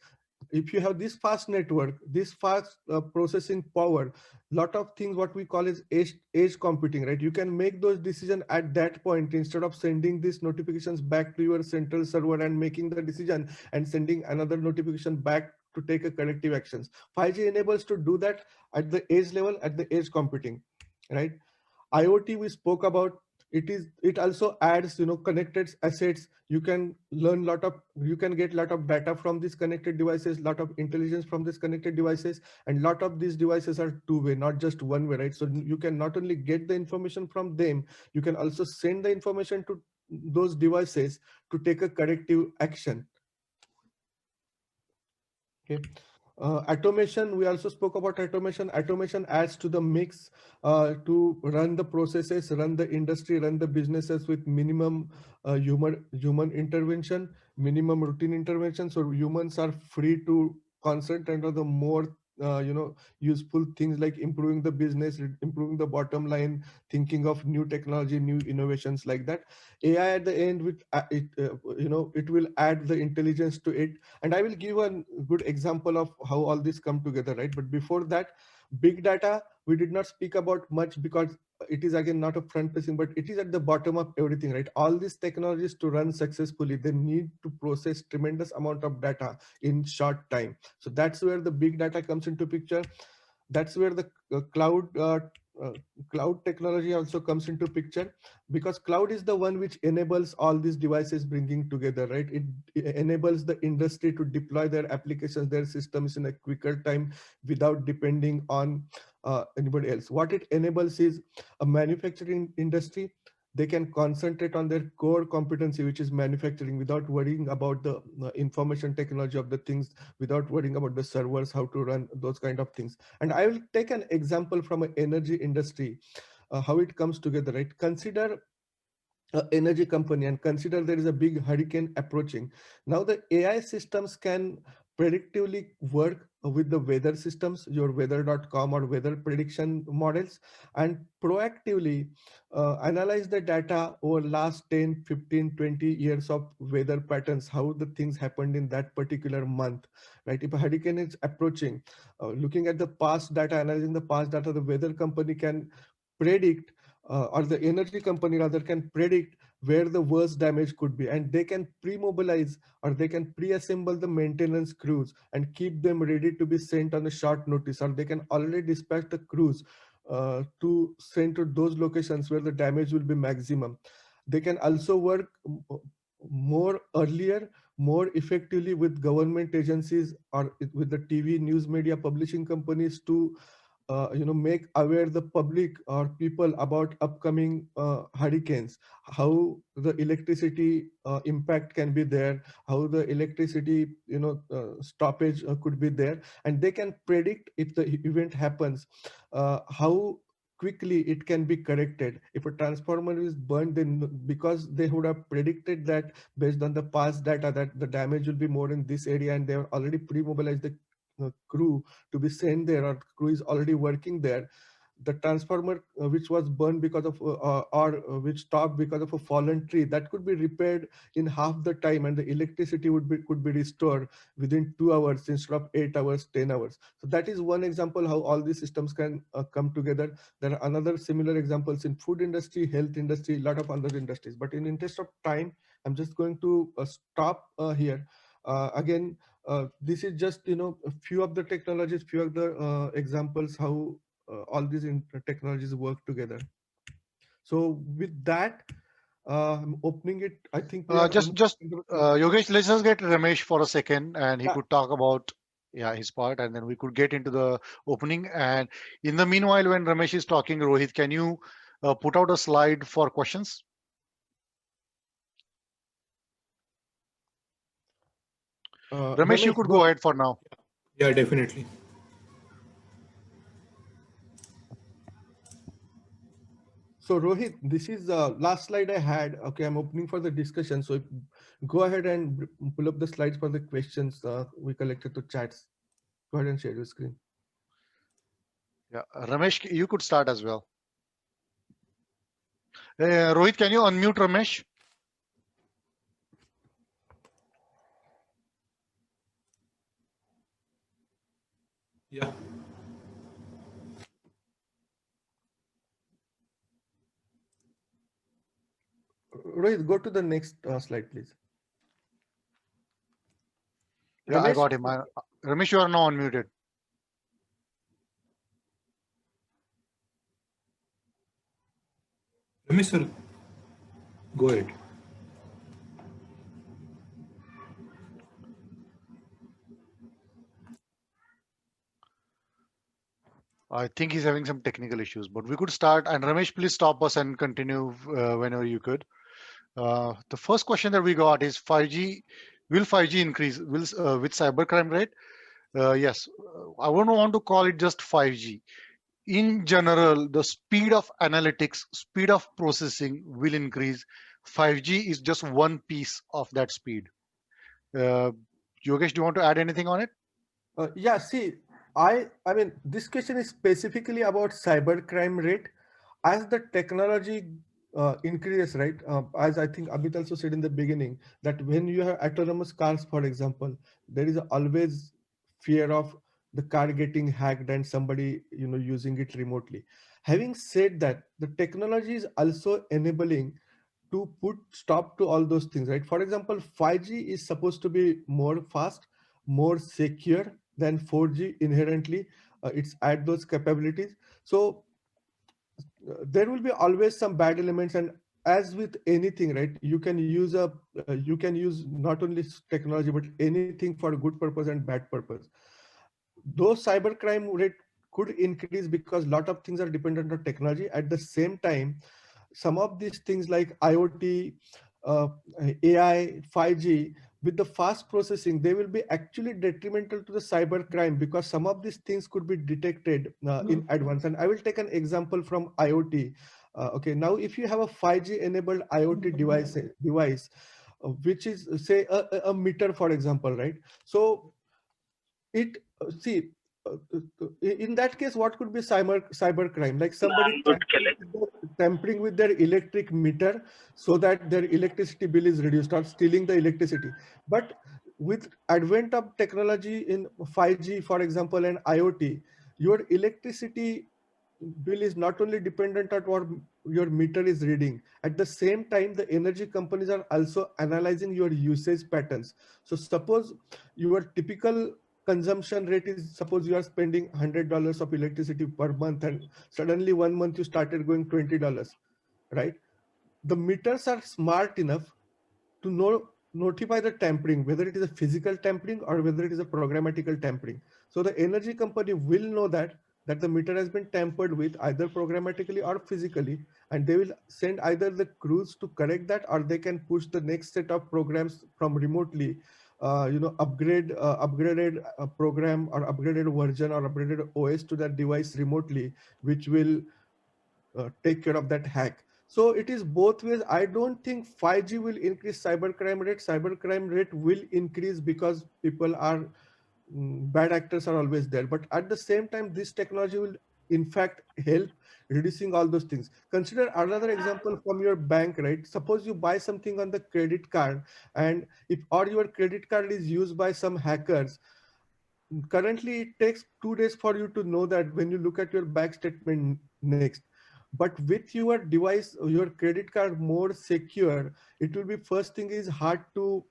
If you have this fast network, this fast processing power, lot of things what we call is edge computing, right? You can make those decisions at that point instead of sending these notifications back to your central server and making the decision and sending another notification back to take a corrective actions. 5G enables to do that at the edge level, at the edge computing, right? IoT we spoke about. It also adds, connected assets. You can you can get lot of data from these connected devices, lot of intelligence from these connected devices, and lot of these devices are two-way, not just one-way, right? So you can not only get the information from them, you can also send the information to those devices to take a corrective action. Okay. Automation, we also spoke about automation. Automation adds to the mix to run the processes, run the industry, run the businesses with minimum human intervention, minimum routine intervention. So humans are free to concentrate on the more useful things like improving the business, improving the bottom line, thinking of new technology, new innovations like that. AI at the end with it will add the intelligence to it. And I will give a good example of how all this come together, right? But before that, big data we did not speak about much because it is again not a front facing, but it is at the bottom of everything, right? All these technologies to run successfully, they need to process tremendous amount of data in short time. So that's where the big data comes into picture. That's where the uh, cloud technology also comes into picture, because cloud is the one which enables all these devices bringing together, right? It enables the industry to deploy their applications, their systems in a quicker time without depending on anybody else. What it enables is a manufacturing industry. They can concentrate on their core competency, which is manufacturing, without worrying about the information technology of the things, without worrying about the servers, how to run those kind of things. And I will take an example from an energy industry, how it comes together, right? Consider energy company and consider there is a big hurricane approaching. Now the AI systems can predictively work with the weather systems, your weather.com or weather prediction models, and proactively analyze the data over last 10, 15, 20 years of weather patterns, how the things happened in that particular month, right? If a hurricane is approaching, looking at the past data, analyzing the past data, the weather company can predict, or the energy company rather can predict where the worst damage could be, and they can pre-mobilize or they can pre-assemble the maintenance crews and keep them ready to be sent on a short notice, or they can already dispatch the crews to send to those locations where the damage will be maximum. They can also work more earlier, more effectively with government agencies or with the TV news media publishing companies to make aware the public or people about upcoming hurricanes, how the electricity impact can be there, how the electricity stoppage could be there, and they can predict if the event happens, how quickly it can be corrected. If a transformer is burned, then because they would have predicted that based on the past data that the damage will be more in this area, and they have already pre-mobilized the crew to be sent there, or crew is already working there, the transformer which was burned because of or which stopped because of a fallen tree, that could be repaired in half the time, and the electricity could be restored within 2 hours instead of 8 hours, 10 hours. So that is one example how all these systems can come together. There are another similar examples in food industry, health industry, a lot of other industries, but in interest of time, I'm just going to stop here. Again, this is just a few of the technologies, few of the examples how all these technologies work together. So with that, I'm opening it. I think we are Just Yogesh, let's just get Ramesh for a second, and he Yeah. could talk about his part, and then we could get into the opening. And in the meanwhile, when Ramesh is talking, Rohit, can you put out a slide for questions? Ramesh, you Ramesh, could go. go ahead for now. Yeah, definitely. So Rohit, this is the last slide I had. Okay, I'm opening for the discussion. So go ahead and pull up the slides for the questions we collected to chats. Go ahead and share your screen. Yeah, Ramesh, you could start as well. Rohit, can you unmute Ramesh? Yeah. Rohit, go to the next slide, please. Yeah, I Ramesh, got him. Ramesh, you are now unmuted. Ramesh sir, go ahead. I think he's having some technical issues, but we could start. And Ramesh, please stop us and continue whenever you could. The first question that we got is 5G. Will 5G increase with cybercrime rate? Yes, I wouldn't want to call it just 5G. In general, the speed of analytics, speed of processing will increase. 5G is just one piece of that speed. Uh, Yogesh, do you want to add anything on it? yeah, see, I mean, this question is specifically about cybercrime rate. As the technology increases, right? As I think Abhit also said in the beginning, that when you have autonomous cars, for example, there is always fear of the car getting hacked and somebody using it remotely. Having said that, the technology is also enabling to put stop to all those things, right? For example, 5G is supposed to be more fast, more secure than 4G inherently. It's add those capabilities. So there will be always some bad elements, and as with anything, right, you can use not only technology but anything for good purpose and bad purpose. Those cybercrime rate could increase because a lot of things are dependent on technology. At the same time, some of these things like IoT, uh, AI, 5G, with the fast processing, they will be actually detrimental to the cyber crime because some of these things could be detected in advance. And I will take an example from IoT. Okay, now if you have a 5G enabled IoT device which is say a meter, for example, right? So it see in that case, what could be cyber crime? Like somebody tampering with their electric meter so that their electricity bill is reduced, or stealing the electricity. But with advent of technology in 5G, for example, and IoT, your electricity bill is not only dependent on what your meter is reading. At the same time, the energy companies are also analyzing your usage patterns. So suppose your typical consumption rate is, suppose you are spending $100 of electricity per month, and suddenly 1 month you started going $20, right? The meters are smart enough to notify the tampering, whether it is a physical tampering or whether it is a programmatical tampering. So the energy company will know that the meter has been tampered with either programmatically or physically, and they will send either the crews to correct that, or they can push the next set of programs from remotely, upgraded program or upgraded version or upgraded OS to that device remotely, which will take care of that hack. So it is both ways. I don't think 5G will increase cybercrime rate. Cybercrime rate will increase because people are bad actors are always there. But at the same time, this technology will in fact help reducing all those things. Consider another example from your bank, right? Suppose you buy something on the credit card, and if or your credit card is used by some hackers. Currently it takes 2 days for you to know that when you look at your bank statement next. But with your device, your credit card more secure, it will be, first thing is hard to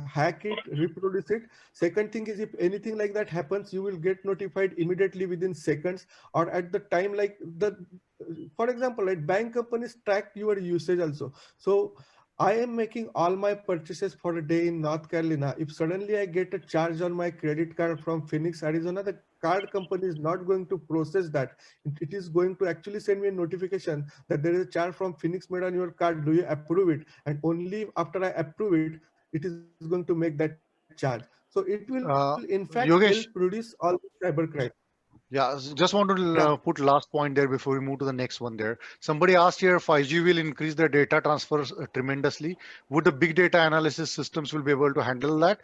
hack it, reproduce it. Second thing is, if anything like that happens, you will get notified immediately within seconds, or at the time, like the for example, like bank companies track your usage also. So I am making all my purchases for a day in North Carolina. If suddenly I get a charge on my credit card from Phoenix, Arizona, the card company is not going to process that. It is going to actually send me a notification that there is a charge from Phoenix made on your card. Do you approve it? And only after I approve it, it is going to make that charge. So it will in fact help reduce all the Yogesh, cybercrime. yeah, just want Yeah. to put last point there before we move to the next one there. Somebody asked here, 5G will increase the data transfers tremendously. Would the big data analysis systems will be able to handle that?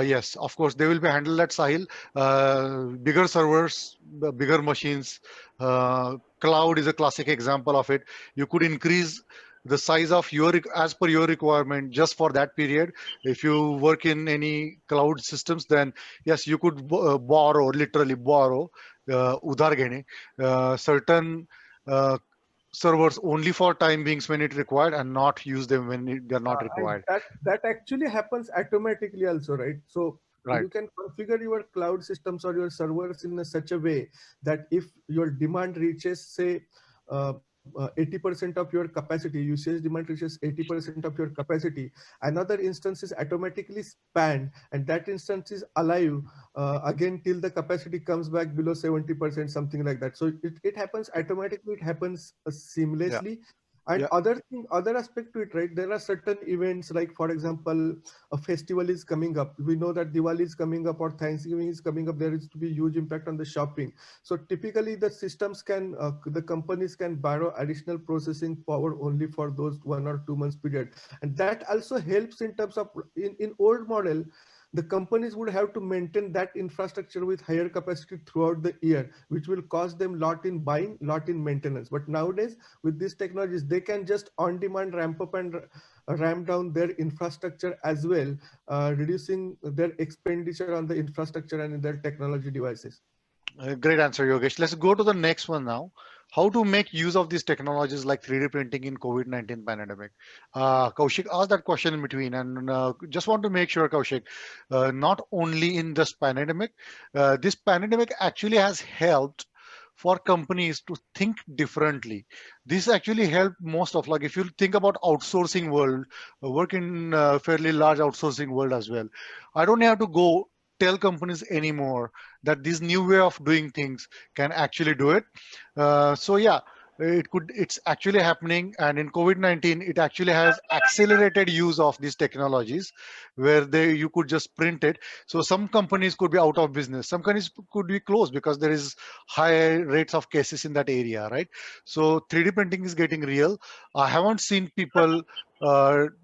Yes, of course, they will be handle that, Sahil. Bigger servers, bigger machines. Cloud is a classic example of it. You could increase the size of as per your requirement just for that period. If you work in any cloud systems, then yes, you could borrow, literally borrow, udhar ghene, certain uh, servers only for time beings when it required, and not use them when they're not And required. that actually happens automatically also, right? So Right. you can configure your cloud systems or your servers in such a way that if your demand reaches, say, 80% of your capacity, usage demand reaches 80% of your capacity, another instance is automatically spanned, and that instance is alive again till the capacity comes back below 70%, something like that. So it happens automatically, it happens Yeah. seamlessly. And Yeah. other aspect to it, right? There are certain events, like for example, a festival is coming up. We know that Diwali is coming up or Thanksgiving is coming up. There is to be huge impact on the shopping. So typically the systems can, the companies can borrow additional processing power only for those 1 or 2 months period. And that also helps in terms of, in old model, the companies would have to maintain that infrastructure with higher capacity throughout the year, which will cost them lot in buying, lot in maintenance. But nowadays, with these technologies, they can just on demand ramp up and ramp down their infrastructure as well, reducing their expenditure on the infrastructure and in their technology devices. Great answer, Yogesh. Let's go to the next one now. How to make use of these technologies like 3D printing in COVID-19 pandemic? Kaushik asked that question in between, and just want to make sure, Kaushik, not only in this pandemic, this pandemic actually has helped for companies to think differently. This actually helped most of, like, if you think about outsourcing world, work in fairly large outsourcing world as well. I don't have to go tell companies anymore that this new way of doing things can actually do it. So yeah, it's actually happening, and in COVID-19 it actually has accelerated use of these technologies, where you could just print it. So some companies could be out of business, some companies could be closed because there is high rates of cases in that area, right? So 3D printing is getting real. I haven't seen people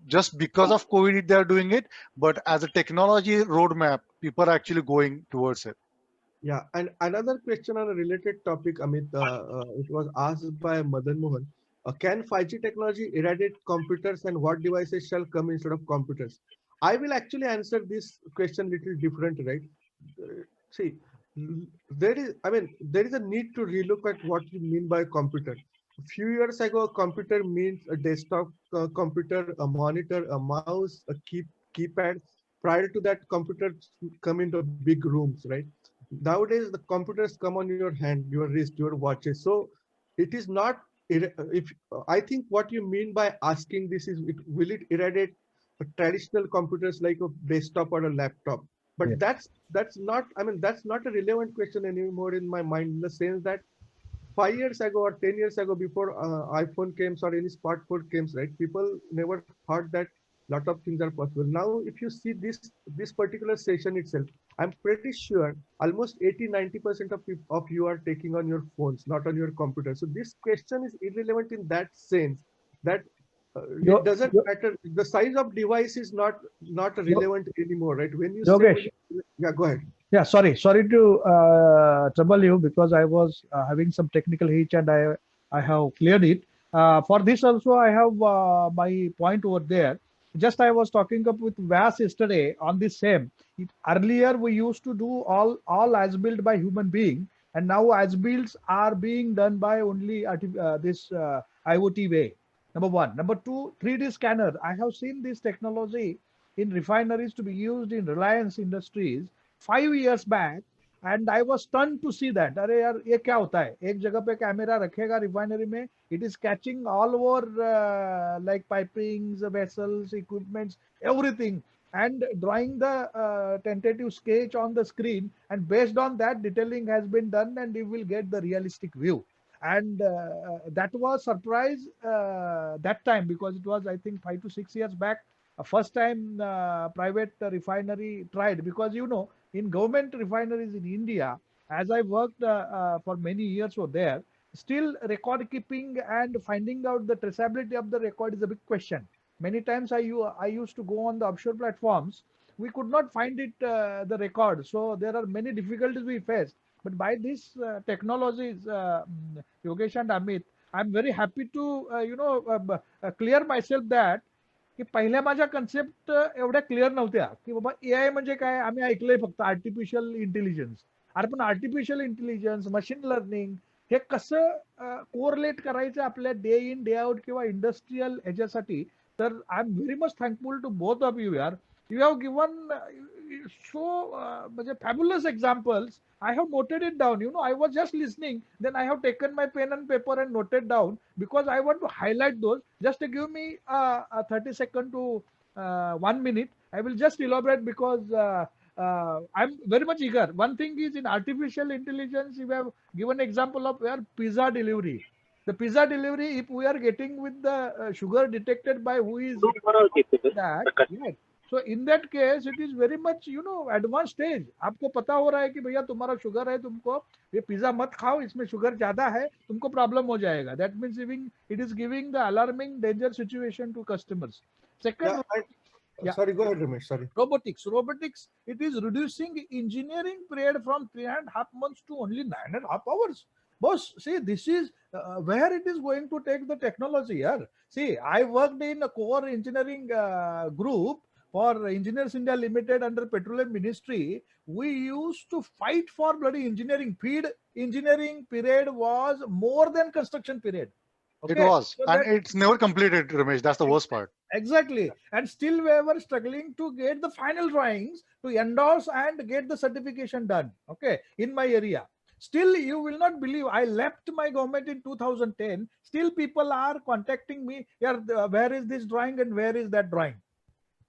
just because of COVID they are doing it, but as a technology roadmap, people are actually going towards it. Yeah, and another question on a related topic, Amit, it was asked by Madan Mohan. Can 5G technology eradicate computers and what devices shall come instead of computers? I will actually answer this question little different, right? See, there is, I mean, there is a need to relook at what you mean by computer. A few years ago, a computer means a desktop computer, a monitor, a mouse, a keypad. Prior to that, computers come into big rooms, right? Nowadays, the computers come on your hand, your wrist, your watches. So it is not. If I think what you mean by asking this is, will it eradicate traditional computers like a desktop or a laptop? But Yes. that's not. I mean, that's not a relevant question anymore in my mind, in the sense that 5 years ago or 10 years ago, before iPhone came or any smartphone came, right? People never thought that lot of things are possible. Now, if you see this particular session itself, I'm pretty sure almost 80-90% of you are taking on your phones, not on your computer. So this question is irrelevant in that sense that it Yo, doesn't yo, matter. The size of device is not yo, relevant anymore, right? When you say, Yogesh. yeah, go ahead. Yeah, sorry to trouble you because I was having some technical hitch and I have cleared it. For this also, I have my point over there. Just I was talking up with Vas yesterday on this same. Earlier we used to do all as built by human being, and now as builds are being done by only this IoT way. Number one. Number two, 3D scanner. I have seen this technology in refineries to be used in Reliance Industries 5 years back, and I was stunned to see that. अरे यार ये क्या होता है? एक जगह पे camera रखेगा रिफाइनरी में, it is catching all over like pipings, vessels, equipments, everything, and drawing the tentative sketch on the screen, and based on that detailing has been done, and you will get the realistic view. And that was surprise that time, because it was, I think, 5 to 6 years back. First time private refinery tried, because in government refineries in India, as I worked for many years over there, still record keeping and finding out the traceability of the record is a big question. Many times I used to go on the offshore platforms, we could not find it the record. So there are many difficulties we faced. But by these technologies, Yogesh and Amit, I'm very happy to clear myself that की पहिल्या माझ्या concept एवढ्या clear नव्हत्या की बाबा AI म्हणजे काय, आम्ही ऐकलंय फक्त आर्टिफिशियल इंटेलिजन्स. अरे पण आर्टिफिशियल इंटेलिजन्स, मशीन लर्निंग हे कसं कोरिलेट करायचं आपल्या डे इन डे आउट किंवा इंडस्ट्रियल ह्याच्यासाठी. तर I am very much thankful to both of you यार. You have given so fabulous examples. I have noted it down. I was just listening. Then I have taken my pen and paper and noted down, because I want to highlight those. Just to give me a 30-second to 1 minute. I will just elaborate, because I'm very much eager. One thing is, in artificial intelligence, you have given example of where pizza delivery. The pizza delivery, if we are getting with the sugar detected by who is that, yes. So in that case, it is very much advanced stage. आपको पता हो रहा है कि भैया तुम्हारा sugar है, तुमको ये पिज्जा मत खाओ, इसमें शुगर ज्यादा है, तुमको प्रॉब्लम हो जाएगा. That means it is giving the alarming danger situation to customers. Second, Yeah, sorry, go ahead, Ramesh. Sorry. Robotics, it is reducing engineering period from 3.5 months to only 9.5 hours. Boss, see, this is where it is going to take the technology here. See, I worked in a core engineering group for Engineers India Limited under Petroleum Ministry. We used to fight for bloody engineering. Feed engineering period was more than construction period. Okay? It was, so and it's never completed, Ramesh. That's the worst part. Exactly. And still we were struggling to get the final drawings to endorse and get the certification done. Okay, in my area. Still, you will not believe, I left my government in 2010. Still, people are contacting me. Yeah, where is this drawing and where is that drawing?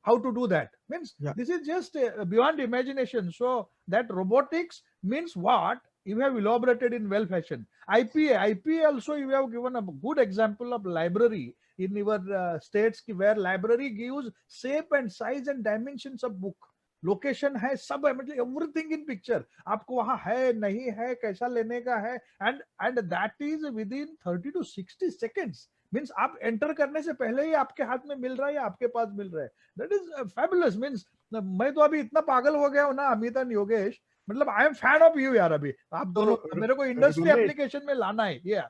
How to do that? Means this is just beyond imagination. So that robotics means what? You have elaborated in well fashion. IPA also you have given a good example of library in your states where library gives shape and size and dimensions of book. Location है, सब है, मतलब everything in picture. आपको वहां है नहीं है, कैसा लेने का है, and that is with in 30 to 60 seconds. Means आप एंटर करने से पहले ही आपके हाथ में मिल रहा है या आपके पास मिल रहा है. That is fabulous. मीन्स मैं तो अभी इतना पागल हो गया हूँ ना अमित एंड योगेश, मतलब I am fan of you यार। अभी आप दोनों मेरे को इंडस्ट्री रमेश, एप्लीकेशन में लाना है। ये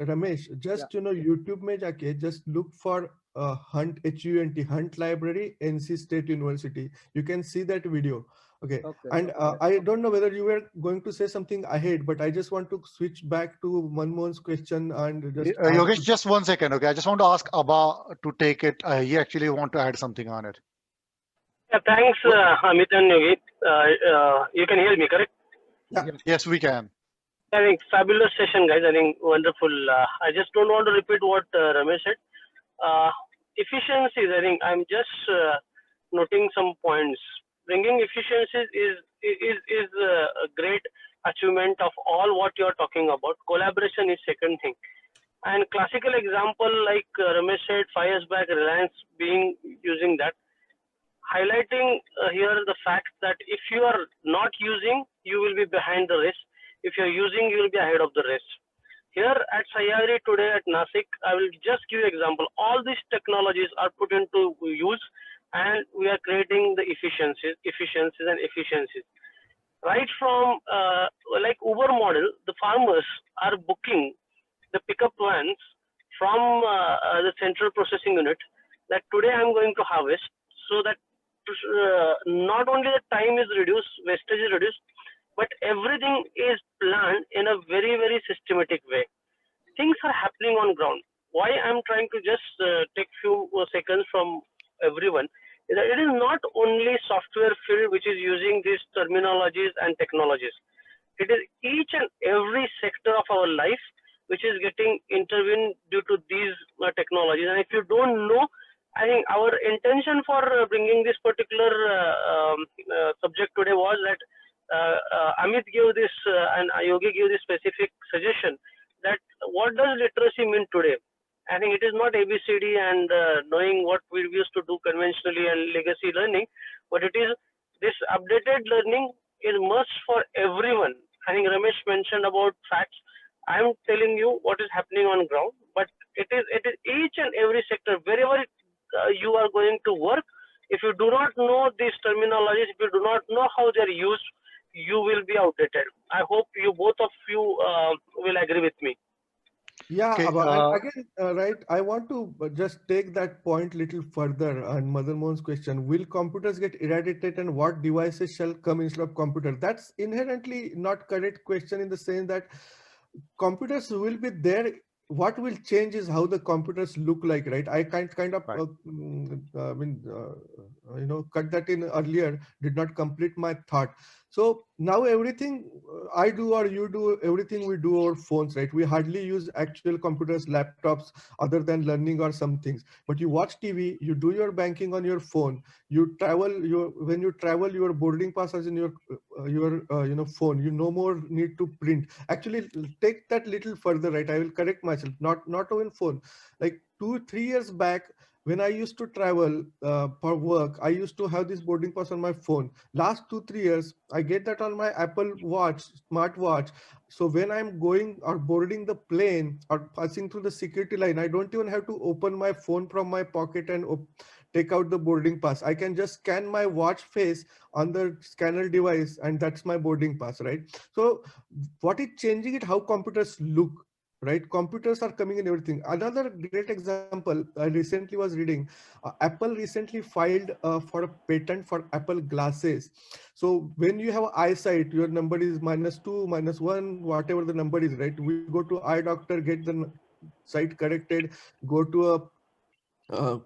Ramesh, just YouTube में जाके just look for Hunt, Hunt Library, NC State University. You can see that video. Okay. And I don't know whether you were going to say something ahead, but I just want to switch back to Manmohan's question and just add Yogesh, to- just 1 second. Okay, I just want to ask Abba to take it. He actually want to add something on it. Yeah, thanks, Amit and Yogi. You can hear me, correct? Yes, we can. I think fabulous session, guys. I think wonderful. I just don't want to repeat what Ramesh said. Efficiencies, I think I'm just noting some points. Bringing efficiencies is a great achievement of all what you're talking about. Collaboration is second thing. And classical example, like Ramesh said, 5 years back, Reliance being using that. Highlighting here the fact that if you are not using, you will be behind the rest. If you're using, you will be ahead of the rest. Here at Sahyadri today at Nasik, I will just give you an example. All these technologies are put into use and we are creating the efficiencies. Right from like Uber model, the farmers are booking the pickup vans from the central processing unit that today I'm going to harvest, so that not only the time is reduced, wastage is reduced, but everything is planned in a very, very systematic way. Things are happening on ground. Why I'm trying to just take few seconds from everyone is that it is not only software field which is using these terminologies and technologies. It is each and every sector of our life which is getting intervened due to these technologies. And if you don't know, I think our intention for bringing this particular subject today was that Amit gave this and Yogi gave this specific suggestion that what does literacy mean today? I think it is not ABCD and knowing what we used to do conventionally and legacy learning, but it is this updated learning is must for everyone. I think Ramesh mentioned about facts. I am telling you what is happening on ground, but it is each and every sector wherever you are going to work. If you do not know these terminologies, if you do not know how they are used, you will be outdated. I hope you both of you will agree with me. Yeah, Okay, and again, right, I want to just take that point little further on Mother Mohan's question. Will computers get eradicated and what devices shall come instead of computer? That's inherently not correct question in the sense that computers will be there. What will change is how the computers look like, right? I kind of, Right. cut that in earlier, did not complete my thought. So now everything I do or you do, everything we do over phones, right? We hardly use actual computers, laptops, other than learning or some things. But you watch TV, you do your banking on your phone, you travel, when you travel, your boarding pass is in your phone. You no more need to print. Actually, take that little further, right? I will correct myself. Not even phone. Like 2-3 years back, when I used to travel for work, I used to have this boarding pass on my phone. Last 2-3 years, I get that on my Apple Watch, smartwatch. So when I'm going or boarding the plane or passing through the security line, I don't even have to open my phone from my pocket and take out the boarding pass. I can just scan my watch face on the scanner device, and that's my boarding pass, right? So what is changing it, how computers look, right? Computers are coming in everything. Another great example, I recently was reading, Apple recently filed for a patent for Apple glasses. So when you have eyesight, your number is -2, -1, whatever the number is, right? We go to eye doctor, get the sight corrected, go to a uh,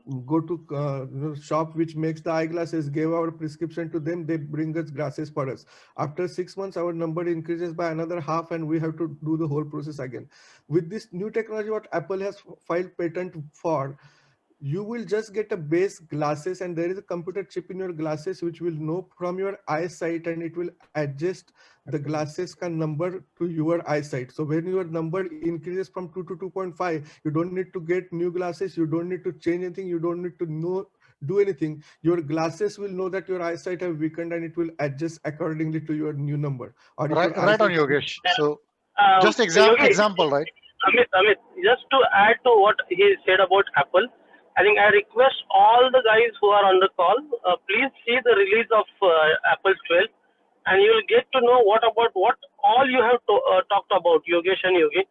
shop which makes the eyeglasses, gave our prescription to them, they bring us glasses for us. After 6 months, our number increases by another half and we have to do the whole process again. With this new technology what Apple has filed patent for, you will just get a base glasses and there is a computer chip in your glasses which will know from your eyesight and it will adjust the glasses can number to your eyesight. So when your number increases from 2 to 2.5, you don't need to get new glasses, you don't need to change anything, you don't need to do anything. Your glasses will know that your eyesight have weakened and it will adjust accordingly to your new number. Or if your right on, eyesight Yogesh. So just Yogi, example, right? Amit, just to add to what he said about Apple, I think I request all the guys who are on the call, please see the release of Apple 12, and you will get to know what all you have talked about, Yogesh and Yogi.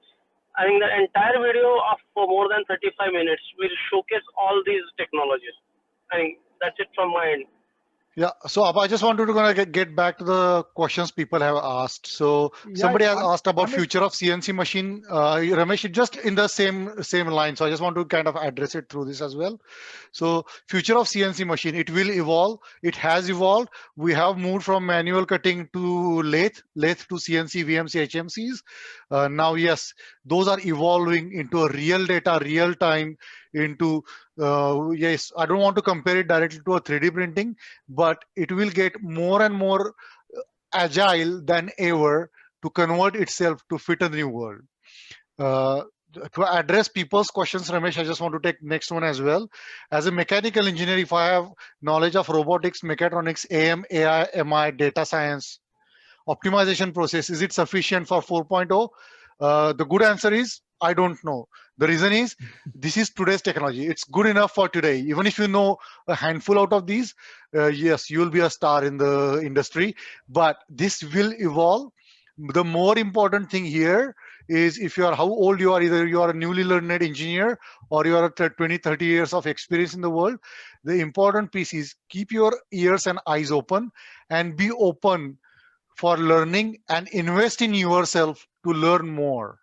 I think the entire video of more than 35 minutes will showcase all these technologies. I think that's it from my end. Yeah, so I just wanted to gonna get back to the questions people have asked. So somebody has asked about future of CNC machine. Ramesh, just in the same line. So I just want to kind of address it through this as well. So future of CNC machine, it will evolve. It has evolved. We have moved from manual cutting to lathe to CNC, VMC, HMCs. Now, yes, those are evolving into a real data, real time, into yes, I don't want to compare it directly to a 3D printing, but it will get more and more agile than ever to convert itself to fit a new world. To address people's questions, Ramesh, I just want to take next one as well. As a mechanical engineer, if I have knowledge of robotics, mechatronics, AM, AI, MI, data science, optimization process, is it sufficient for 4.0? The good answer is I don't know. The reason is this is today's technology. It's good enough for today. Even if you know a handful out of these, yes, you'll be a star in the industry, but this will evolve. The more important thing here is if you are how old you are, either you are a newly learned engineer or you are 20, 30 years of experience in the world. The important piece is keep your ears and eyes open and be open for learning and invest in yourself to learn more.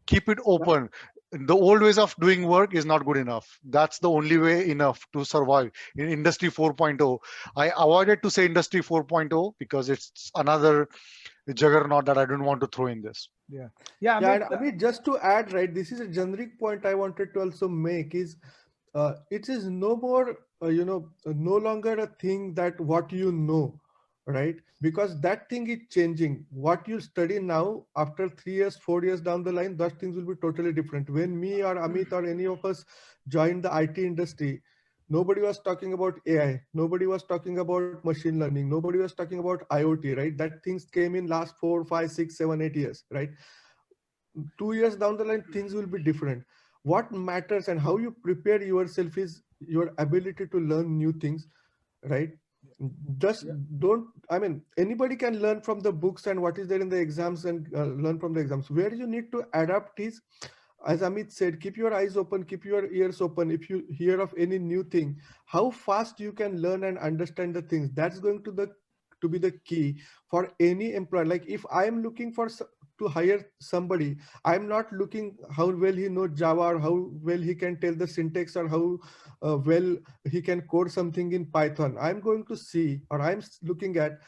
Keep it open. The old ways of doing work is not good enough. That's the only way enough to survive in industry 4.0. I avoided to say industry 4.0 because it's another juggernaut that I don't want to throw in this. Yeah. And I mean, just to add, right, this is a generic point I wanted to also make is it is no more, no longer a thing that what you know, right? Because that thing is changing. What you study now, after 3 years, 4 years down the line, those things will be totally different. When me or Amit or any of us joined the IT industry, nobody was talking about AI. Nobody was talking about machine learning. Nobody was talking about IoT, right? That things came in last 4, 5, 6, 7, 8 years, right? 2 years down the line, things will be different. What matters and how you prepare yourself is your ability to learn new things, right? Just don't, I mean, anybody can learn from the books and what is there in the exams and learn from the exams. Where you need to adapt is, as Amit said, keep your eyes open, keep your ears open. If you hear of any new thing, how fast you can learn and understand the things, that's going to be the key for any employer. Like if I'm looking for to hire somebody, I'm not looking how well he knows Java or how well he can tell the syntax or how well he can code something in Python. I'm going to see, or I'm looking at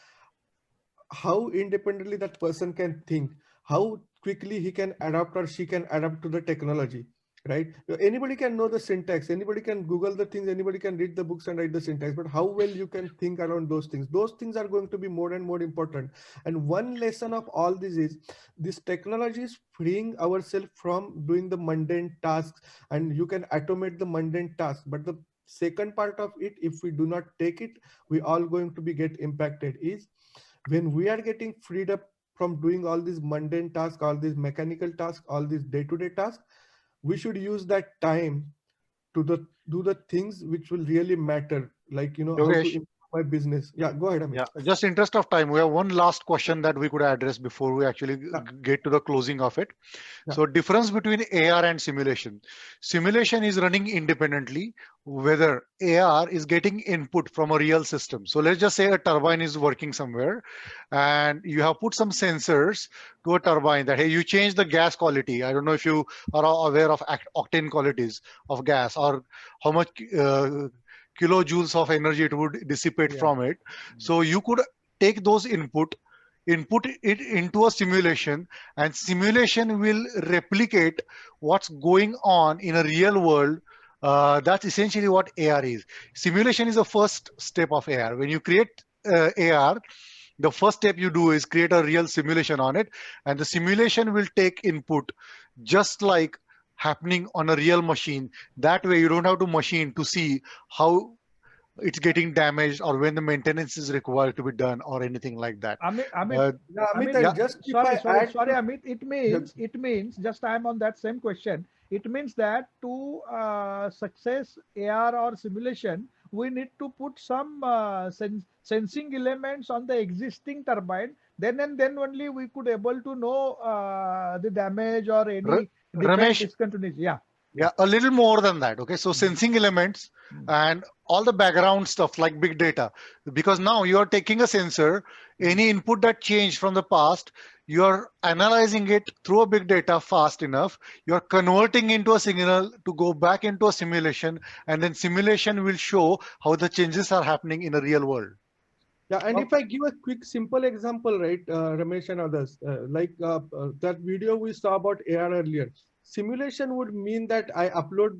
how independently that person can think, how quickly he can adapt or she can adapt to the technology, right? Anybody can know the syntax, anybody can Google the things, anybody can read the books and write the syntax, but how well you can think around those things are going to be more and more important. And one lesson of all this is this technology is freeing ourselves from doing the mundane tasks, and you can automate the mundane tasks, but the second part of it, if we do not take it, we all going to be get impacted, is when we are getting freed up from doing all these mundane tasks, all these mechanical tasks, all these day-to-day tasks, we should use that time to do the things which will really matter, like, how to Yogesh, improve my business. Yeah, go ahead, Amit. yeah, just interest of time, we have one last question that we could address before we actually get to the closing of it. So difference between AR and simulation. Simulation is running independently, whether AR is getting input from a real system. So let's just say a turbine is working somewhere and you have put some sensors to a turbine that, hey, you change the gas quality. I don't know if you are aware of octane qualities of gas or how much kilojoules of energy it would dissipate from it. So you could take those input it into a simulation, and simulation will replicate what's going on in a real world. That's essentially what AR is. Simulation is the first step of AR. When you create AR, the first step you do is create a real simulation on it, and the simulation will take input just like happening on a real machine. That way you don't have to machine to see how it's getting damaged or when the maintenance is required to be done or anything like that. Amit, Amit, Amit, just if sorry, I add It means just I'm on that same question. It means that to success AR or simulation, we need to put some sensing elements on the existing turbine. Then and then only we could able to know the damage or R- any defect Ramesh, discontinuity. Yeah. yeah, a little more than that. Okay, so sensing elements Mm. and all the background stuff like big data, because now you are taking a sensor, any input that changed from the past, you are analyzing it through a big data fast enough, you are converting into a signal to go back into a simulation, and then simulation will show how the changes are happening in a real world. Yeah, and if I give a quick, simple example, right, Ramesh and others, that video we saw about AR earlier, simulation would mean that I upload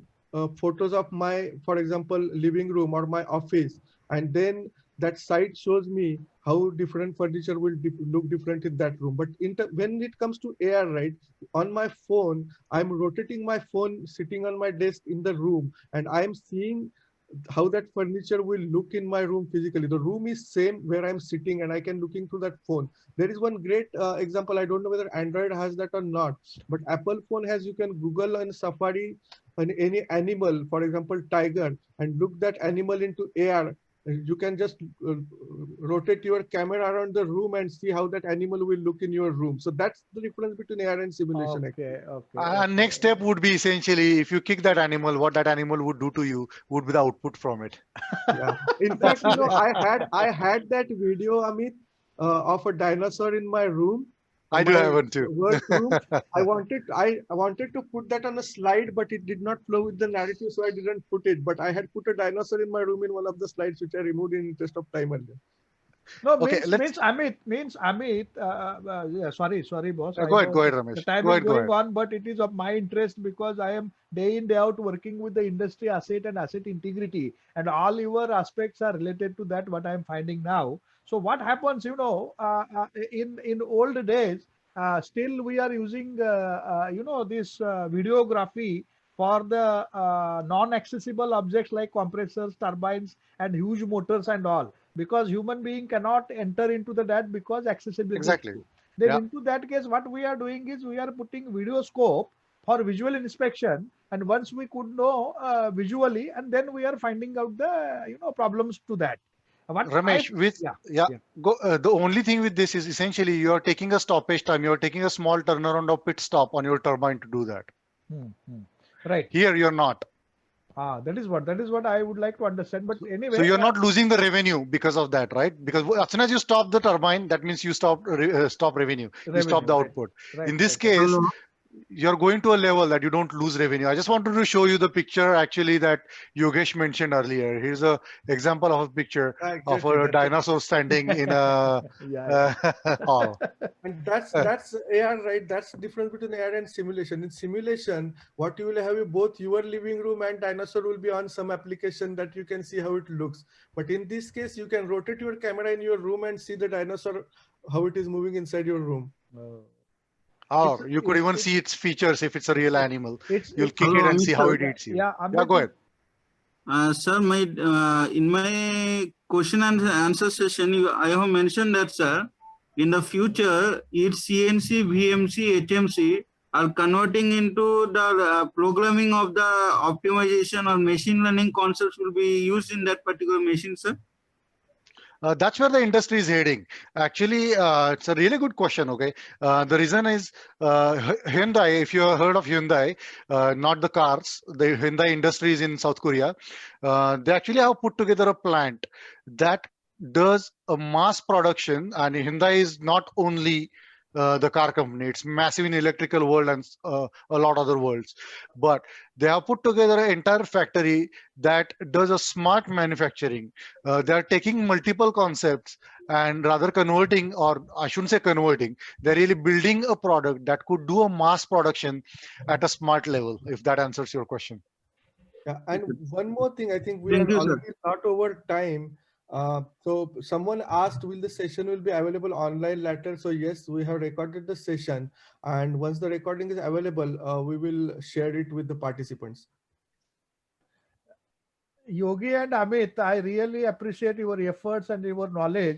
photos of my, for example, living room or my office, and then that site shows me how different furniture will look different in that room. But when it comes to AR, right, on my phone, I'm rotating my phone sitting on my desk in the room, and I'm seeing how that furniture will look in my room physically. The room is same where I'm sitting, and I can looking through that phone. There is one great example. I don't know whether Android has that or not, but Apple phone has. You can Google on Safari any animal, for example, tiger, and look that animal into AR. You can just rotate your camera around the room and see how that animal will look in your room. So that's the difference between AR and simulation. Okay. Okay. And next step would be essentially, if you kick that animal, what that animal would do to you would be the output from it. Yeah. In fact, I had that video, Amit, of a dinosaur in my room, I do my have one too. work room. I wanted to put that on a slide, but it did not flow with the narrative, so I didn't put it. But I had put a dinosaur in my room in one of the slides, which I removed in interest of time earlier. No, Okay, let's means Amit. Yeah, sorry, boss. I go ahead, know go ahead, the Ramesh. time Go is ahead, go going ahead. on, but it is of my interest because I am day in day out working with the industry asset and asset integrity, and all your aspects are related to that. What I am finding now. So what happens, in old days, still we are using this videography for the non-accessible objects like compressors, turbines, and huge motors and all, because human being cannot enter into that because accessibility Exactly. issue. Then Yeah. into that case, what we are doing is we are putting video scope for visual inspection, and once we could know visually, and then we are finding out the problems to that. What I Ramesh, with Yeah, yeah, yeah. go. The only thing with this is essentially you are taking a stoppage time. You are taking a small turnaround or pit stop on your turbine to do that. Right. Here, you're not. That is what I would like to understand. But So anyway, you're not losing the revenue because of that, right? Because as soon as you stop the turbine, that means you stop revenue. You stop revenue, the right, output. right, In this right, right. case, you're going to a level that you don't lose revenue. I just wanted to show you the picture actually that Yogesh mentioned earlier. Here's a example of a picture of Exactly. a dinosaur standing in a Yeah, hall. And that's AR, right? That's the difference between AR and simulation. In simulation, what you will have is both your living room and dinosaur will be on some application that you can see how it looks. But in this case, you can rotate your camera in your room and see the dinosaur, how it is moving inside your room. yeah. It's Or you could it's even it's see its features if it's a real animal. You'll it's kick Hello, it and Amit see how sir. it eats you. yeah, Yeah, Amit go is ahead. Sir, my in my question and answer session, I have mentioned that, sir, in the future, its CNC, VMC, HMC are converting into the programming of the optimization or machine learning concepts will be used in that particular machine, sir. That's where the industry is heading. Actually, it's a really good question. Okay, the reason is Hyundai. If you have heard of Hyundai, not the cars, the Hyundai Industries in South Korea, they actually have put together a plant that does a mass production. And Hyundai is not only the car company; it's massive in electrical world and a lot other worlds. But they have put together an entire factory that does a smart manufacturing. They are taking multiple concepts and rather converting, or I shouldn't say converting, they're really building a product that could do a mass production at a smart level, if that answers your question. Yeah, and one more thing, I think we Thank are you, sir. already not over time. So someone asked, will the session will be available online later? So yes, we have recorded the session, and once the recording is available, we will share it with the participants. Yogi and Amit, I really appreciate your efforts and your knowledge.